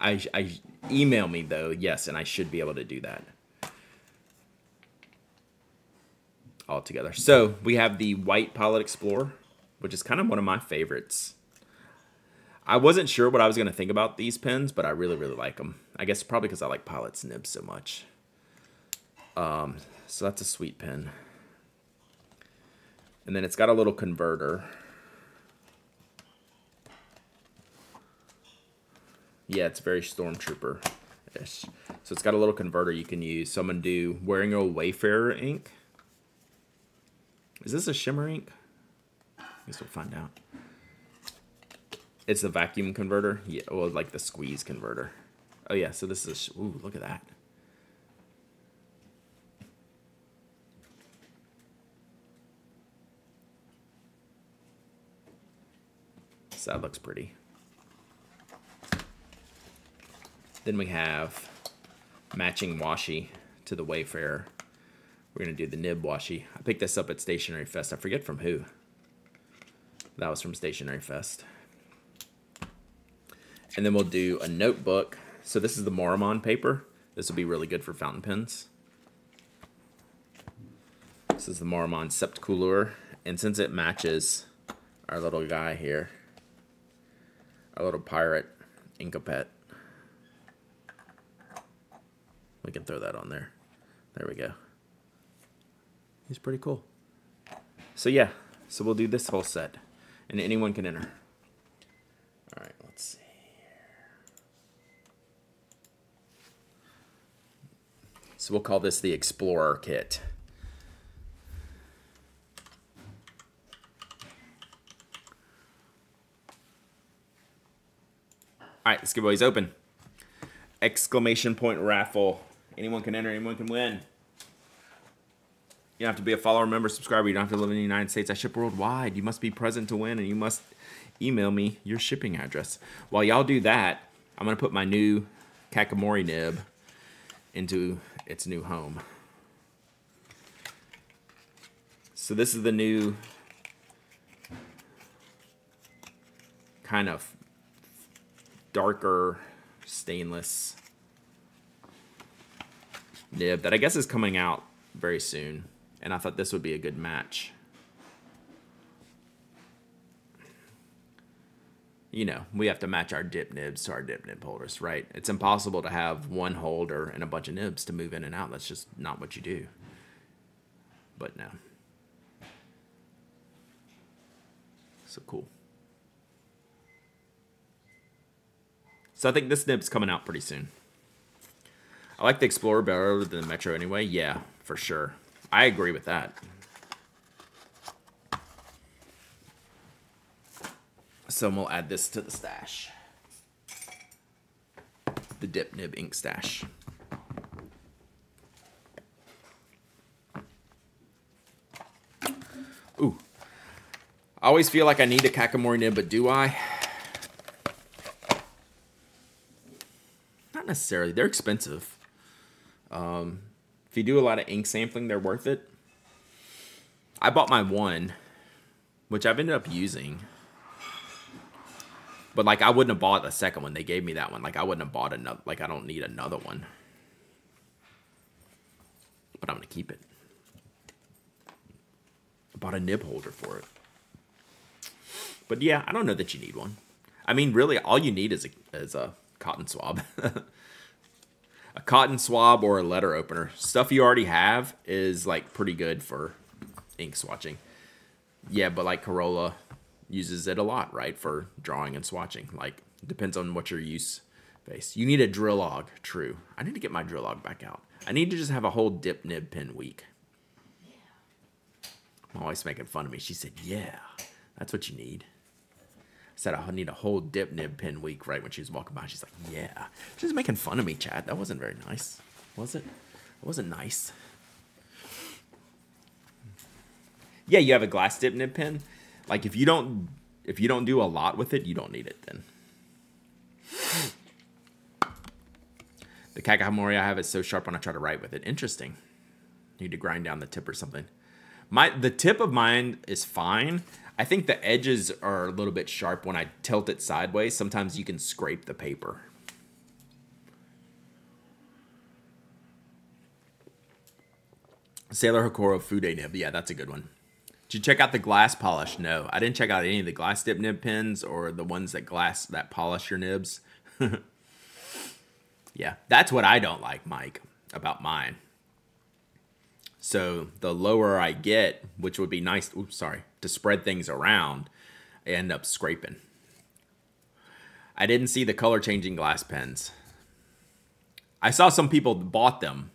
I email me though. Yes, and I should be able to do that all together. So we have the white Pilot Explorer, which is kind of one of my favorites. I wasn't sure what I was going to think about these pens, but I really, really like them. I guess probably because I like Pilot's nibs so much. So that's a sweet pen. And then it's got a little converter. Yeah, it's very Stormtrooper-ish. So it's got a little converter you can use. So I'm going to do Wearing Old Wayfarer ink. Is this a shimmer ink? I guess we'll find out. It's the vacuum converter. Yeah, well, like the squeeze converter. Oh, yeah, so this is... Ooh, look at that. So that looks pretty. Then we have matching washi to the Wayfarer. We're going to do the nib washi. I picked this up at Stationery Fest. I forget from who. That was from Stationery Fest. And then we'll do a notebook. So this is the Moramon paper. This will be really good for fountain pens. This is the Moramon Sept Couleur. And since it matches our little guy here, our little pirate Inkopet, we can throw that on there. There we go. He's pretty cool. So yeah, so we'll do this whole set. And anyone can enter. All right, let's see. So we'll call this the Explorer kit. All right, this giveaway's open. Exclamation point raffle. Anyone can enter, anyone can win. You don't have to be a follower, member, subscriber. You don't have to live in the United States. I ship worldwide. You must be present to win, and you must email me your shipping address. While y'all do that, I'm going to put my new Kakamori nib into its new home. So this is the new kind of darker stainless nib that I guess is coming out very soon. And I thought this would be a good match. You know, we have to match our dip nibs to our dip nib holders, right? It's impossible to have one holder and a bunch of nibs to move in and out. That's just not what you do. But no. So cool. So I think this nib's coming out pretty soon. I like the Explorer better than the Metro anyway. Yeah, for sure. I agree with that. So we'll add this to the stash. The Dip Nib ink stash. I always feel like I need a Kakamori nib, but do I? Not necessarily. They're expensive. If you do a lot of ink sampling, they're worth it. I bought my one, which I've ended up using. But, like, I wouldn't have bought the second one. They gave me that one. Like, I wouldn't have bought another. Like, I don't need another one. But I'm going to keep it. I bought a nib holder for it. But, yeah, I don't know that you need one. I mean, really, all you need is a cotton swab. A cotton swab or a letter opener. Stuff you already have is, like, pretty good for ink swatching. Yeah, but, like, Corolla uses it a lot, right, for drawing and swatching. Like, depends on what your use base. You need a drill log, true. I need to get my drill log back out. I need to just have a whole dip nib pen week. Yeah. I'm always making fun of me. She said, yeah, that's what you need. I said, I need a whole dip nib pen week right when she was walking by. She's like, yeah. She was making fun of me, Chad. That wasn't very nice. Was it? It wasn't nice. Yeah, you have a glass dip nib pen. Like, if you don't do a lot with it, you don't need it then. The Kakamori I have is so sharp when I try to write with it. Interesting. Need to grind down the tip or something. The tip of mine is fine. I think the edges are a little bit sharp when I tilt it sideways. Sometimes you can scrape the paper. Sailor Hokoro Fude nib. Yeah, that's a good one. Did you check out the glass polish? No, I didn't check out any of the glass dip nib pens or the ones that polish your nibs. Yeah, that's what I don't like, Mike, about mine. So the lower I get, which would be nice, to spread things around, I end up scraping. I didn't see the color changing glass pens. I saw some people bought them,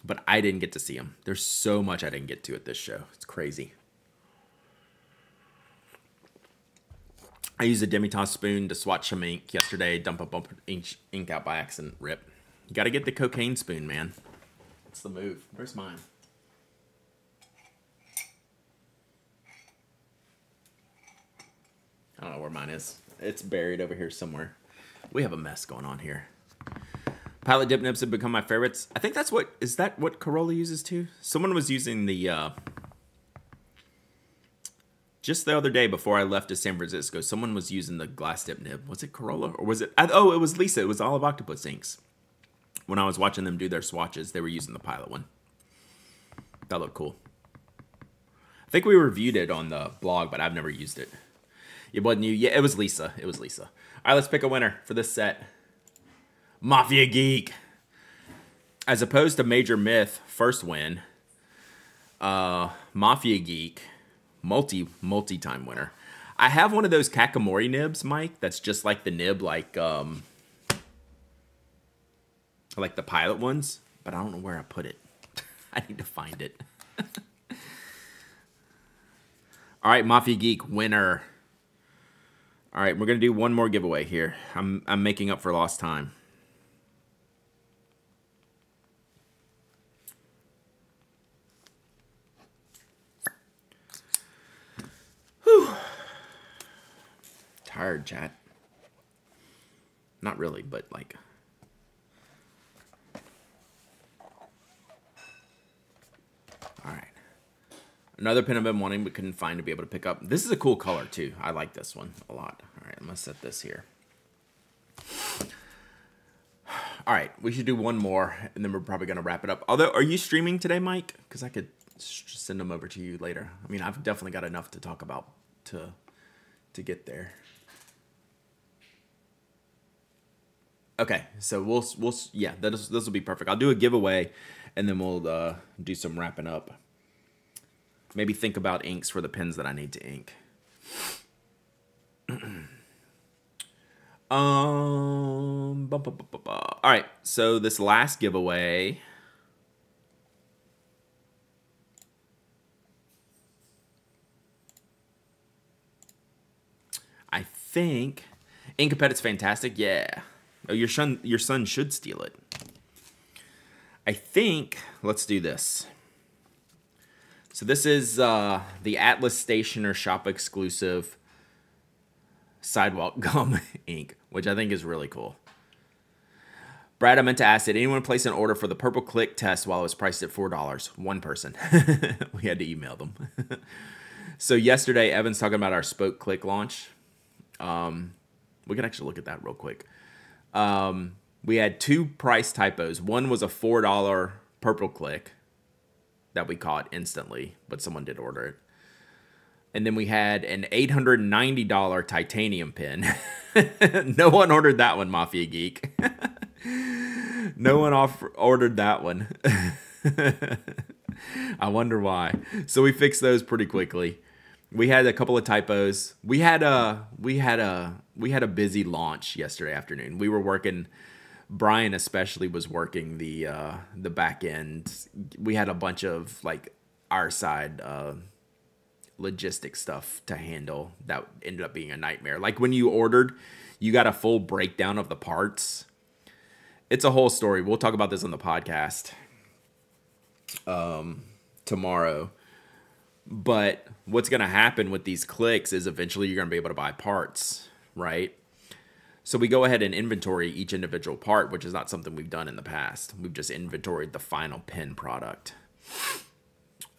but I didn't get to see them. There's so much I didn't get to at this show. It's crazy. I used a Demi-Tasse spoon to swatch some ink yesterday. Dump a bump of ink out by accident. Rip. You got to get the cocaine spoon, man. It's the move. Where's mine? I don't know where mine is. It's buried over here somewhere. We have a mess going on here. Pilot dip nibs have become my favorites. I think that's what, is that what Corolla uses too? Someone was using the, just the other day before I left to San Francisco, someone was using the glass dip nib. Was it Corolla or was it, oh, it was Lisa. It was Olive Octopus inks. When I was watching them do their swatches, they were using the Pilot one. That looked cool. I think we reviewed it on the blog, but I've never used it. It wasn't you. Yeah, it was Lisa. It was Lisa. All right, let's pick a winner for this set. Mafia Geek. As opposed to Major Myth, first win. Mafia Geek, multi-time winner. I have one of those Kakamori nibs, Mike, that's just like the nib, like the Pilot ones, but I don't know where I put it. I need to find it. All right, Mafia Geek, winner. All right, we're going to do one more giveaway here. I'm making up for lost time. Whew. Tired, chat. Not really, but like... All right. Another pen I've been wanting but couldn't find to be able to pick up. This is a cool color, too. I like this one a lot. All right, I'm going to set this here. All right, we should do one more, and then we're probably going to wrap it up. Although, are you streaming today, Mike? Because I could send them over to you later. I mean, I've definitely got enough to talk about to get there. Okay, so we'll yeah, this will be perfect. I'll do a giveaway, and then we'll do some wrapping up. Maybe think about inks for the pens that I need to ink. All right, so this last giveaway. I think Inkapet is fantastic. Yeah. Oh, your son should steal it. I think let's do this. So this is the Atlas Stationer shop exclusive sidewalk gum ink, which I think is really cool. Brad, I meant to ask, did anyone place an order for the Purple Click test while it was priced at $4? One person. We had to email them. So yesterday, Evan's talking about our Spoke Click launch. We can actually look at that real quick. We had two price typos. One was a $4 Purple Click that we caught instantly, but someone did order it. And then we had an $890 titanium pen. No one ordered that one, Mafia Geek. No one ordered that one. I wonder why. So we fixed those pretty quickly. We had a couple of typos. We had a busy launch yesterday afternoon. We were working. Brian especially was working the back end. We had a bunch of like our side logistic stuff to handle that ended up being a nightmare. Like when you ordered, you got a full breakdown of the parts. It's a whole story. We'll talk about this on the podcast tomorrow. But what's going to happen with these clicks is eventually you're going to be able to buy parts, right? So we go ahead and inventory each individual part, which is not something we've done in the past. We've just inventoried the final pen product.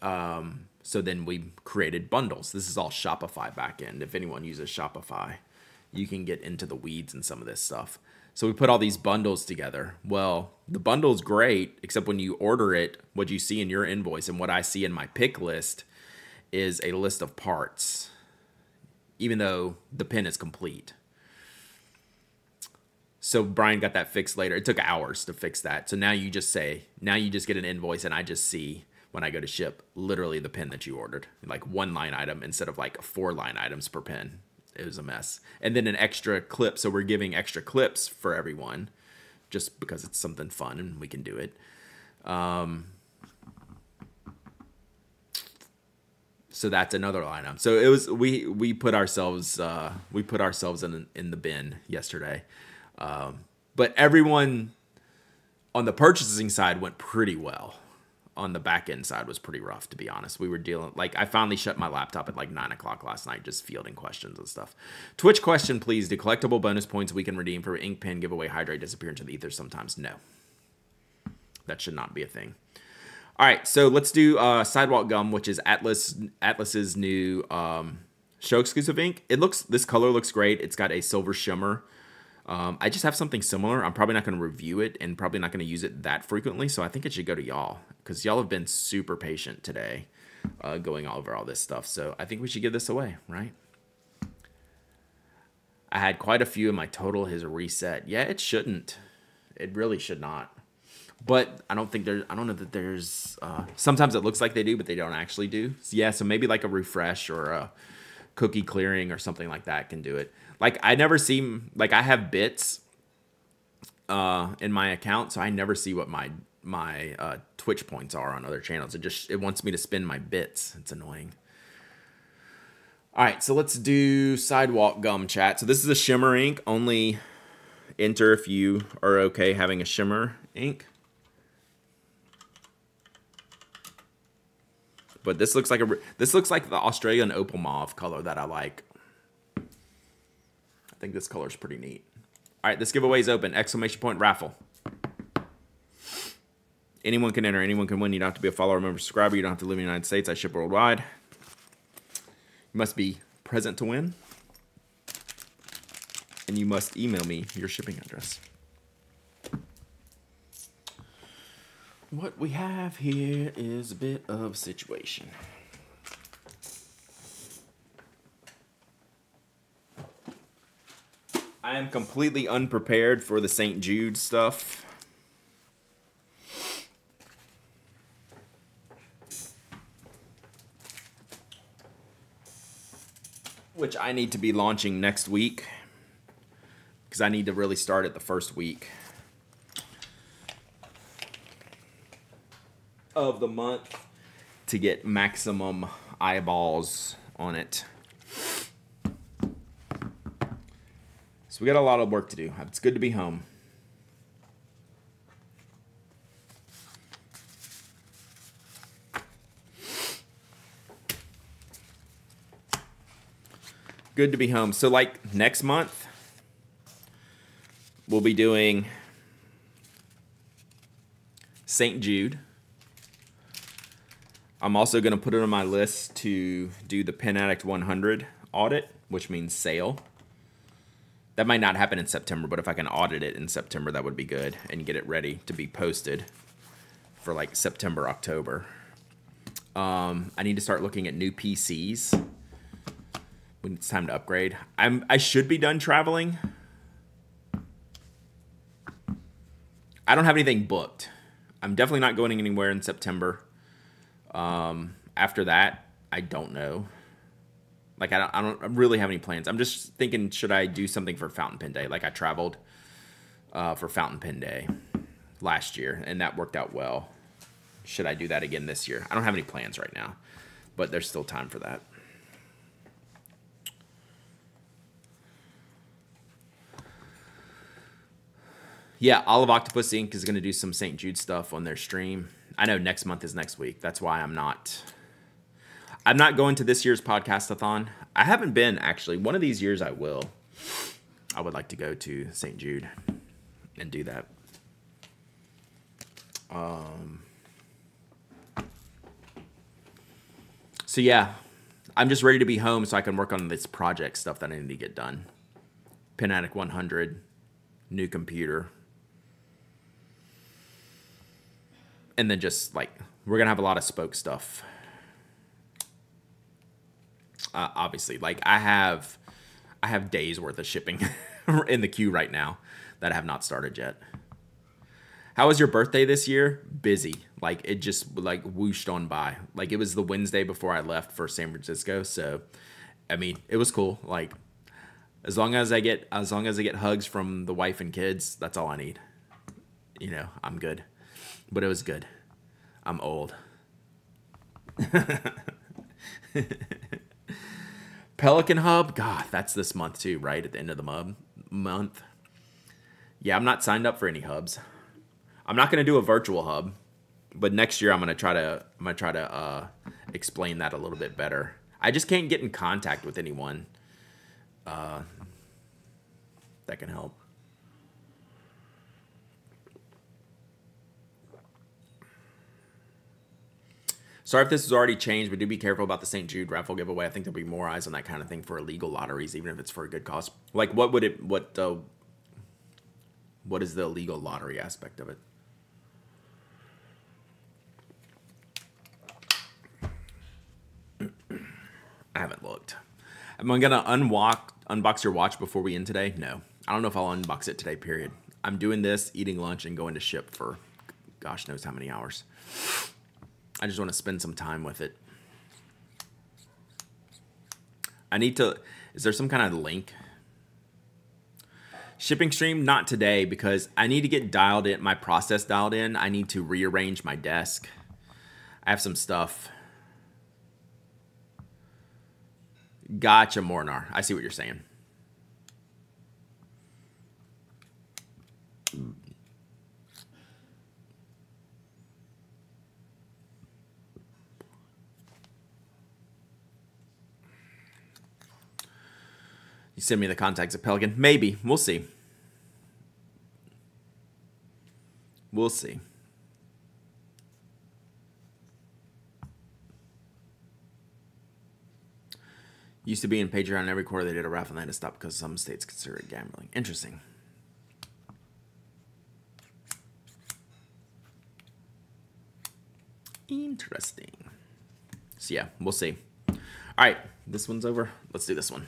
So then we created bundles. This is all Shopify backend. If anyone uses Shopify, you can get into the weeds and some of this stuff. So we put all these bundles together. Well, the bundle's great, except when you order it, what you see in your invoice and what I see in my pick list is a list of parts, even though the pen is complete. So Brian got that fixed later. It took hours to fix that. So now you just get an invoice and I just see when I go to ship literally the pen that you ordered, like one line item instead of like 4 line items per pen. It was a mess. And then an extra clip. So we're giving extra clips for everyone just because it's something fun and we can do it. So that's another line item. So it was, we put ourselves in the bin yesterday. But everyone on the purchasing side went pretty well. On the back end side was pretty rough, to be honest. We were dealing, like, I finally shut my laptop at like 9 o'clock last night, just fielding questions and stuff. Twitch question, please. Do collectible bonus points we can redeem for ink pen giveaway hydrate disappear into the ether sometimes? No. That should not be a thing. All right, so let's do Sidewalk Gum, which is Atlas's new show exclusive ink. This color looks great. It's got a silver shimmer. I just have something similar. I'm probably not going to review it and probably not going to use it that frequently. So I think it should go to y'all because y'all have been super patient today going over all this stuff. So I think we should give this away, right? I had quite a few and my total has reset. Yeah, it shouldn't. It really should not. But I don't know that there's, sometimes it looks like they do, but they don't actually do. So yeah, so maybe like a refresh or a cookie clearing or something like that can do it. Like I never see, like I have bits in my account, so I never see what my Twitch points are on other channels. It wants me to spin my bits. It's annoying. All right, so let's do Sidewalk Gum chat. So this is a shimmer ink. Only enter if you are okay having a shimmer ink. But this looks like the Australian Opal Mauve color that I like. I think this color is pretty neat. All right, this giveaway is open. Exclamation point raffle. Anyone can enter. Anyone can win. You don't have to be a follower, member, subscriber. You don't have to live in the United States. I ship worldwide. You must be present to win. And you must email me your shipping address. What we have here is a bit of a situation. I am completely unprepared for the St. Jude stuff. Which I need to be launching next week. Because I need to really start it the first week of the month to get maximum eyeballs on it. So we got a lot of work to do. It's good to be home. Good to be home. So like next month, we'll be doing St. Jude. I'm also going to put it on my list to do the Pen Addict 100 audit, which means sale. That might not happen in September, but if I can audit it in September, that would be good and get it ready to be posted for like September, October. I need to start looking at new PCs when it's time to upgrade. I should be done traveling. I don't have anything booked. I'm definitely not going anywhere in September. After that, I don't know. Like, I don't really have any plans. I'm just thinking, should I do something for Fountain Pen Day? Like, I traveled for Fountain Pen Day last year, and that worked out well. Should I do that again this year? I don't have any plans right now, but there's still time for that. Yeah, Olive Octopus Inc. is going to do some St. Jude stuff on their stream. I know next month is next week. That's why I'm not going to this year's podcast-a-thon. I haven't been, actually. One of these years I will. I would like to go to St. Jude and do that. So yeah, I'm just ready to be home so I can work on this project stuff that I need to get done. Pen Addict 100, new computer. And then just like, we're going to have a lot of spoke stuff. Obviously, like I have days worth of shipping in the queue right now that I have not started yet. How was your birthday this year? Busy. Like it just like whooshed on by. Like it was the Wednesday before I left for San Francisco. So, I mean, it was cool. Like as long as I get hugs from the wife and kids, that's all I need. You know, I'm good. But it was good. I'm old. Pelican Hub, God, that's this month too, right? At the end of the month. Yeah, I'm not signed up for any hubs. I'm not going to do a virtual hub, but next year I'm going to try to explain that a little bit better. I just can't get in contact with anyone that can help. Sorry if this has already changed, but do be careful about the St. Jude raffle giveaway. I think there'll be more eyes on that kind of thing for illegal lotteries, even if it's for a good cause. Like, what is the illegal lottery aspect of it? I haven't looked. Am I gonna unbox your watch before we end today? No, I don't know if I'll unbox it today. Period. I'm doing this, eating lunch, and going to ship for gosh knows how many hours. I just want to spend some time with it. I need to, is there some kind of link? Shipping stream, not today because I need to get dialed in, my process dialed in. I need to rearrange my desk. I have some stuff. Gotcha, Mornar. I see what you're saying. You send me the contacts of Pelican? Maybe. We'll see. We'll see. Used to be in Patreon every quarter they did a raffle and they had to stop because some states consider it gambling. Interesting. Interesting. So yeah, we'll see. All right, this one's over. Let's do this one.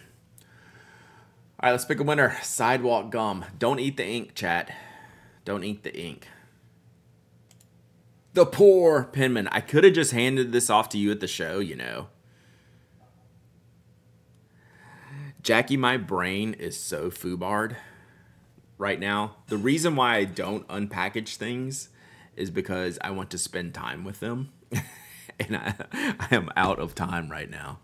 All right, let's pick a winner. Sidewalk Gum. Don't eat the ink, chat. Don't eat the ink. The poor penman. I could have just handed this off to you at the show, you know. Jackie, my brain is so foobarred right now. The reason why I don't unpackage things is because I want to spend time with them. And I am out of time right now.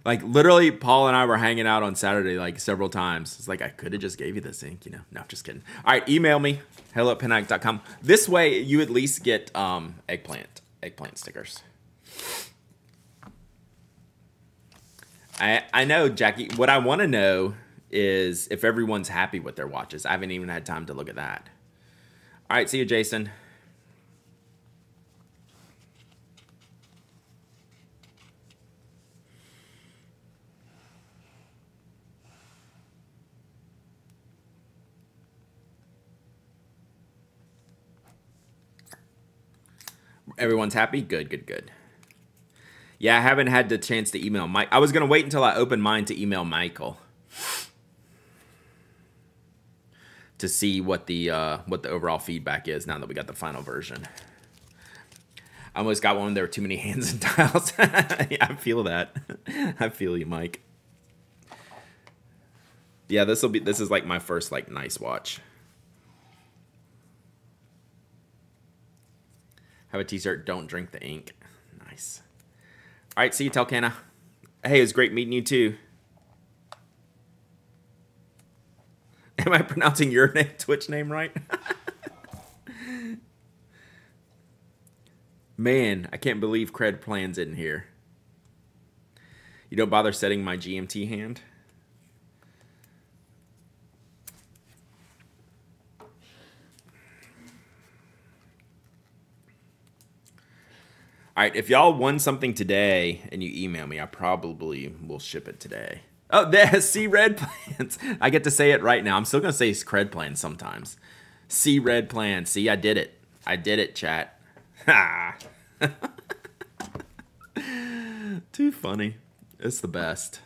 Like, literally, Paul and I were hanging out on Saturday, like, several times. It's like, I could have just gave you this ink, you know. No, just kidding. All right, email me, hello@penaddict.com. This way, you at least get eggplant stickers. I know, Jackie. What I want to know is if everyone's happy with their watches. I haven't even had time to look at that. All right, see you, Jason. Everyone's happy? Good, good, good. Yeah, I haven't had the chance to email Mike. I was going to wait until I opened mine to email Michael to see what the overall feedback is now that we got the final version. I almost got one. There were too many hands and dials. Yeah, I feel that. I feel you, Mike. Yeah, this is like my first like nice watch. Have a t-shirt. Don't drink the ink. Nice. All right, see you, Telcana. Hey, it was great meeting you too. Am I pronouncing your Twitch name right? Man, I can't believe Cred Plans in here. You don't bother setting my GMT hand? All right, if y'all won something today and you email me, I probably will ship it today. Oh, there's C Red Plans. I get to say it right now. I'm still going to say Cred Plans sometimes. C Red Plans. See, I did it. I did it, chat. Ha! Too funny. It's the best.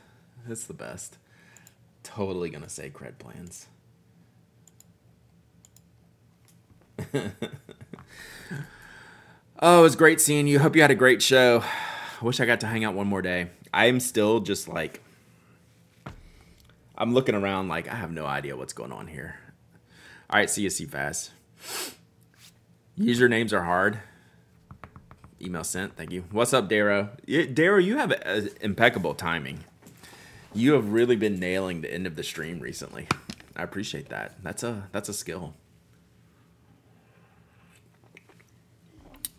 It's the best. Totally going to say Cred Plans. Oh, it was great seeing you. Hope you had a great show. I wish I got to hang out one more day. I am still just like, I'm looking around like I have no idea what's going on here. All right, see you, CFast. Usernames are hard. Email sent. Thank you. What's up, Darrow? Darrow, you have impeccable timing. You have really been nailing the end of the stream recently. I appreciate that. That's a skill.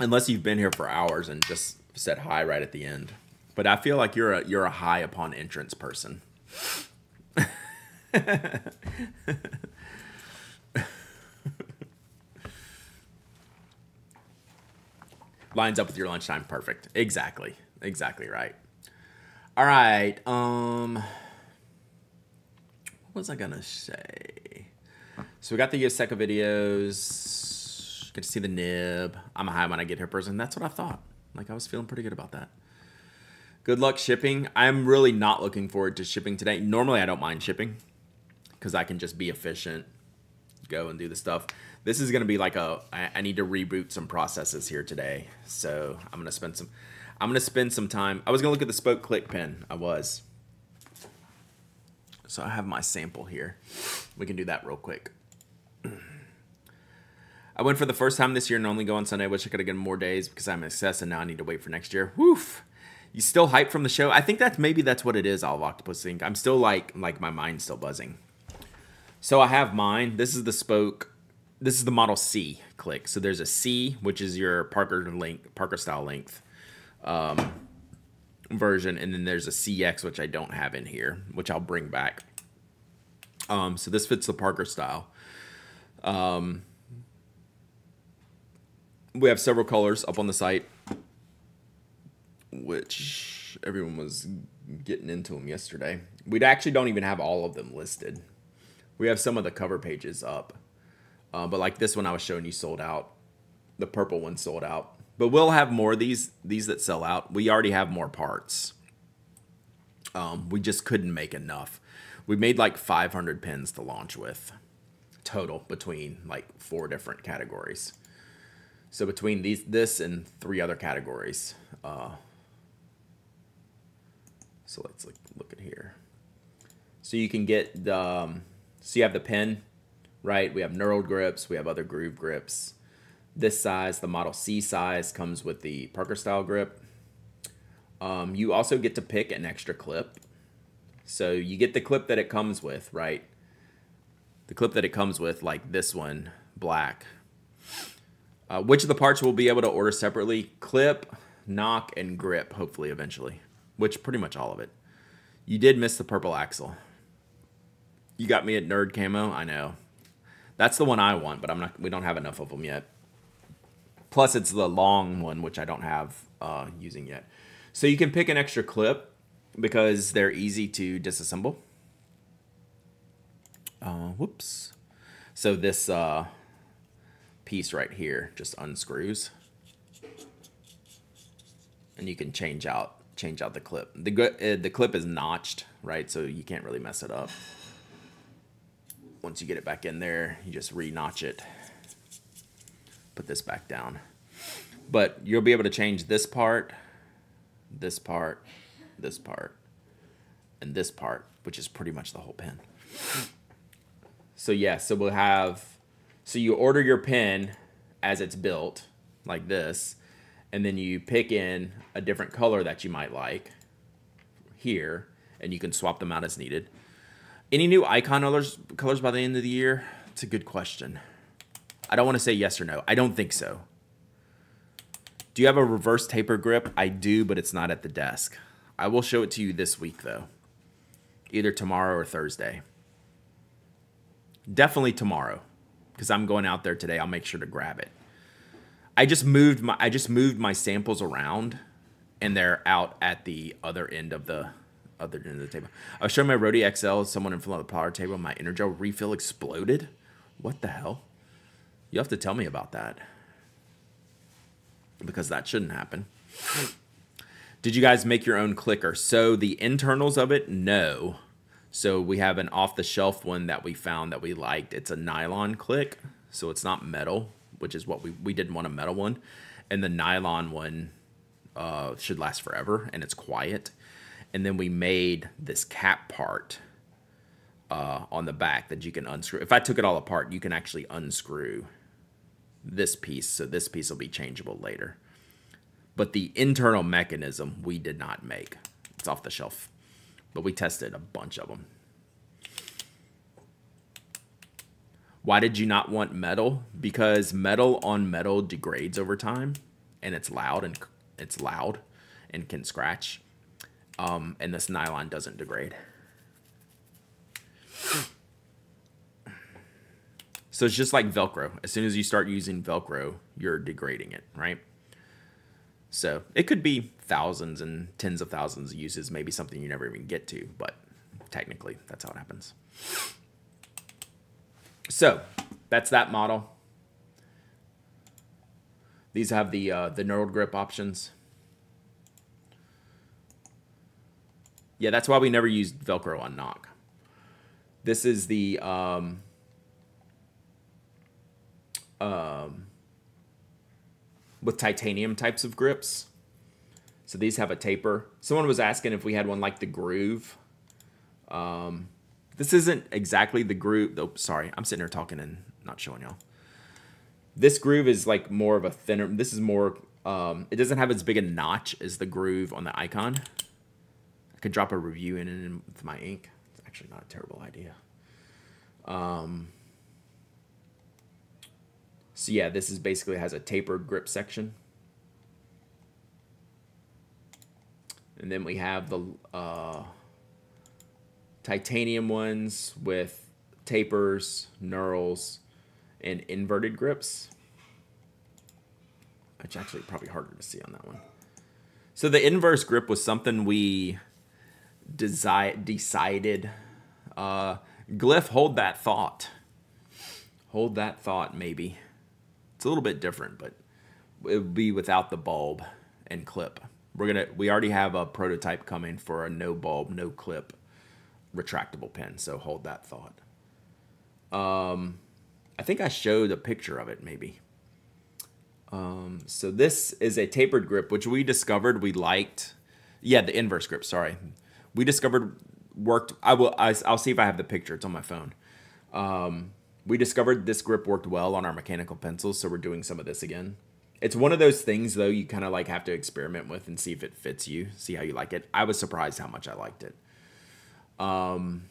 Unless you've been here for hours and just said hi right at the end. But I feel like you're a high upon entrance person. Lines up with your lunchtime. Perfect. Exactly. Exactly right. All right. What was I gonna say? So we got the Yoseka videos. Get to see the nib. I'm a high when I get here person. That's what I thought. Like, I was feeling pretty good about that. Good luck shipping. I'm really not looking forward to shipping today. Normally, I don't mind shipping because I can just be efficient, go and do the stuff. This is going to be like I need to reboot some processes here today. So I'm going to spend some time. I was going to look at the spoke click pen. I was. So I have my sample here. We can do that real quick. I went for the first time this year and only go on Sunday. I wish I could have gotten more days because I'm in excess and now I need to wait for next year. Woof. You still hyped from the show? I think maybe that's what it is, Olive Octopus Inc. I'm still like my mind's still buzzing. So I have mine. This is the spoke. This is the Model C click. So there's a C, which is your Parker style length version. And then there's a CX, which I don't have in here, which I'll bring back. So this fits the Parker style. We have several colors up on the site, which everyone was getting into them yesterday. We actually don't even have all of them listed. We have some of the cover pages up. But like this one I was showing you sold out. The purple one sold out. But we'll have more of these that sell out. We already have more parts. We just couldn't make enough. We made like 500 pins to launch with total between like 4 different categories. So between this and 3 other categories. So let's look at here. So you can get the, so you have the pin, right? We have knurled grips. We have other groove grips. This size, the Model C size, comes with the Parker style grip. You also get to pick an extra clip. So you get the clip that it comes with, right? The clip that it comes with, like this one, black. Which of the parts we'll be able to order separately? Clip, knock, and grip, hopefully, eventually. Which, pretty much all of it. You did miss the purple axle. You got me at nerd camo. I know. That's the one I want, but I'm not. We don't have enough of them yet. Plus, it's the long one, which I don't have using yet. So you can pick an extra clip because they're easy to disassemble. Whoops. So this piece right here just unscrews, and you can change out the clip. The clip is notched, right? So you can't really mess it up. Once you get it back in there, you just re-notch it. Put this back down. But you'll be able to change this part, this part, this part, and this part, which is pretty much the whole pin. So yeah, so we'll have, so you order your pin as it's built, like this, and then you pick in a different color that you might like here, and you can swap them out as needed. Any new icon colors by the end of the year? It's a good question. I don't want to say yes or no. I don't think so. Do you have a reverse taper grip? I do, but it's not at the desk. I will show it to you this week, though. Either tomorrow or Thursday. Definitely tomorrow, because I'm going out there today. I'll make sure to grab it. I just moved my samples around, and they're out at the other end of the table. I was showing my Rode XL. Someone in front of the power table. My Energel refill exploded. What the hell? You have to tell me about that, because that shouldn't happen. Did you guys make your own clicker? So the internals of it, no. So we have an off-the-shelf one that we found that we liked. It's a nylon click, so it's not metal, which is what we didn't want a metal one. And the nylon one should last forever, and it's quiet. And then we made this cap part on the back that you can unscrew. If I took it all apart, you can actually unscrew this piece, so this piece will be changeable later. But the internal mechanism we did not make. It's off the shelf. But we tested a bunch of them. Why did you not want metal? Because metal on metal degrades over time, and it's loud and can scratch. And this nylon doesn't degrade. So it's just like Velcro. As soon as you start using Velcro, you're degrading it, right? So it could be thousands and tens of thousands of uses, maybe something you never even get to, but technically that's how it happens. So that's that model. These have the knurled grip options. Yeah, that's why we never used Velcro on knock. This is the with titanium types of grips. So these have a taper. Someone was asking if we had one like the Groove. This isn't exactly the Groove. Oh, sorry, I'm sitting here talking and not showing y'all. This Groove is like more of a thinner. This is more. It doesn't have as big a notch as the Groove on the Icon. I could drop a review in it with my ink. It's actually not a terrible idea. So yeah, this is basically has a tapered grip section. And then we have the titanium ones with tapers, knurls, and inverted grips. Which actually probably harder to see on that one. So the inverse grip was something we decided. Glyph, hold that thought. Hold that thought, maybe. It's a little bit different, but it would be without the bulb and clip. We already have a prototype coming for a no bulb, no clip retractable pen, so hold that thought. I think I showed a picture of it, maybe. So this is a tapered grip, which we discovered we liked. Yeah, the inverse grip, sorry. We discovered worked. I'll see if I have the picture. It's on my phone. We discovered this grip worked well on our mechanical pencils, so we're doing some of this again. It's one of those things, though, you kind of like have to experiment with and see if it fits you, see how you like it. I was surprised how much I liked it. And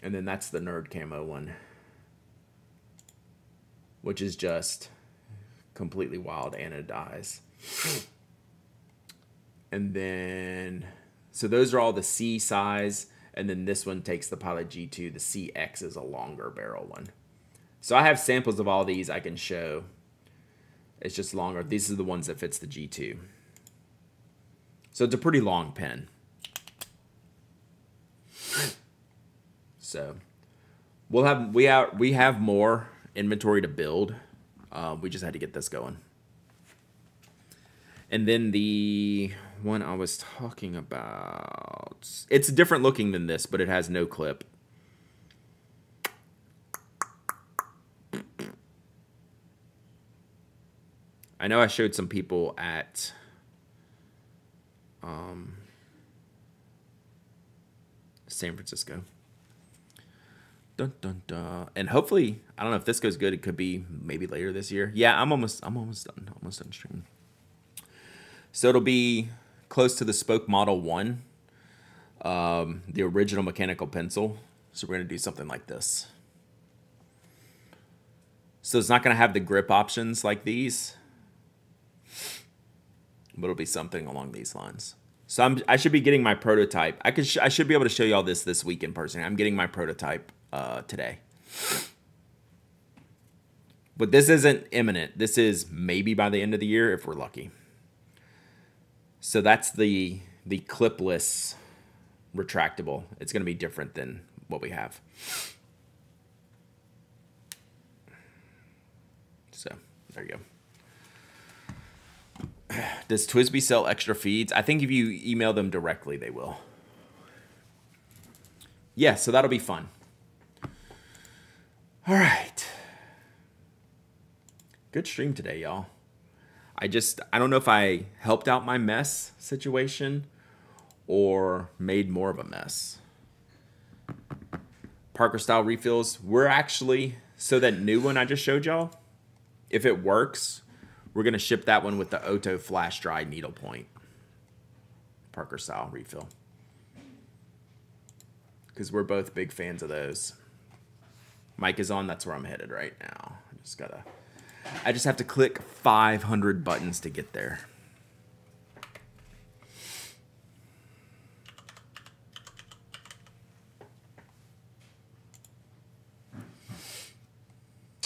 then that's the Nerd Camo one, which is just completely wild and it dies. And then So those are all the C size, and then this one takes the Pilot G2. The CX is a longer barrel one. So I have samples of all these I can show. It's just longer. These are the ones that fits the G2. So it's a pretty long pen. So we have more inventory to build. We just had to get this going. And then the one I was talking about, it's different looking than this, but it has no clip. I know I showed some people at San Francisco. Dun, dun, dun. And hopefully, I don't know if this goes good. It could be maybe later this year. Yeah, I'm almost done streaming. So it'll be close to the Spoke Model 1, the original mechanical pencil. So we're going to do something like this. So it's not going to have the grip options like these, but it'll be something along these lines. So I should be getting my prototype. I should be able to show you all this week in person. I'm getting my prototype today. But this isn't imminent. This is maybe by the end of the year if we're lucky. So that's the clipless retractable. It's going to be different than what we have. So there you go. Does TWSBI sell extra feeds? I think if you email them directly, they will. Yeah, so that'll be fun. All right. Good stream today, y'all. I don't know if I helped out my mess situation or made more of a mess. Parker style refills. We're actually, so that new one I just showed y'all, if it works, we're going to ship that one with the Oto flash dry needlepoint. Parker style refill. Because we're both big fans of those. Mic is on. That's where I'm headed right now. I just have to click 500 buttons to get there.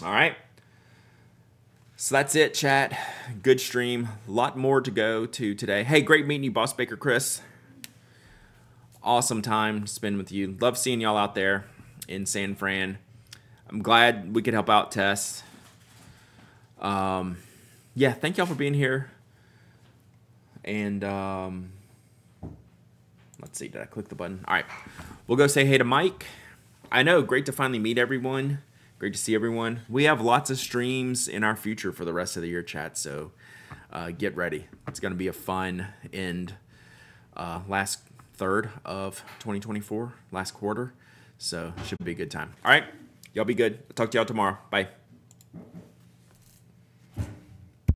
All right. So that's it, chat. Good stream. A lot more to go to today. Hey, great meeting you, Boss Baker Chris. Awesome time to spend with you. Love seeing y'all out there in San Fran. I'm glad we could help out Tess. Yeah, thank y'all for being here. And let's see, did I click the button? All right, we'll go say hey to Mike. I know, great to finally meet everyone. Great to see everyone. We have lots of streams in our future for the rest of the year, chat. So get ready. It's going to be a fun end. Last third of 2024, last quarter. So it should be a good time. All right, y'all be good. I'll talk to y'all tomorrow. Bye.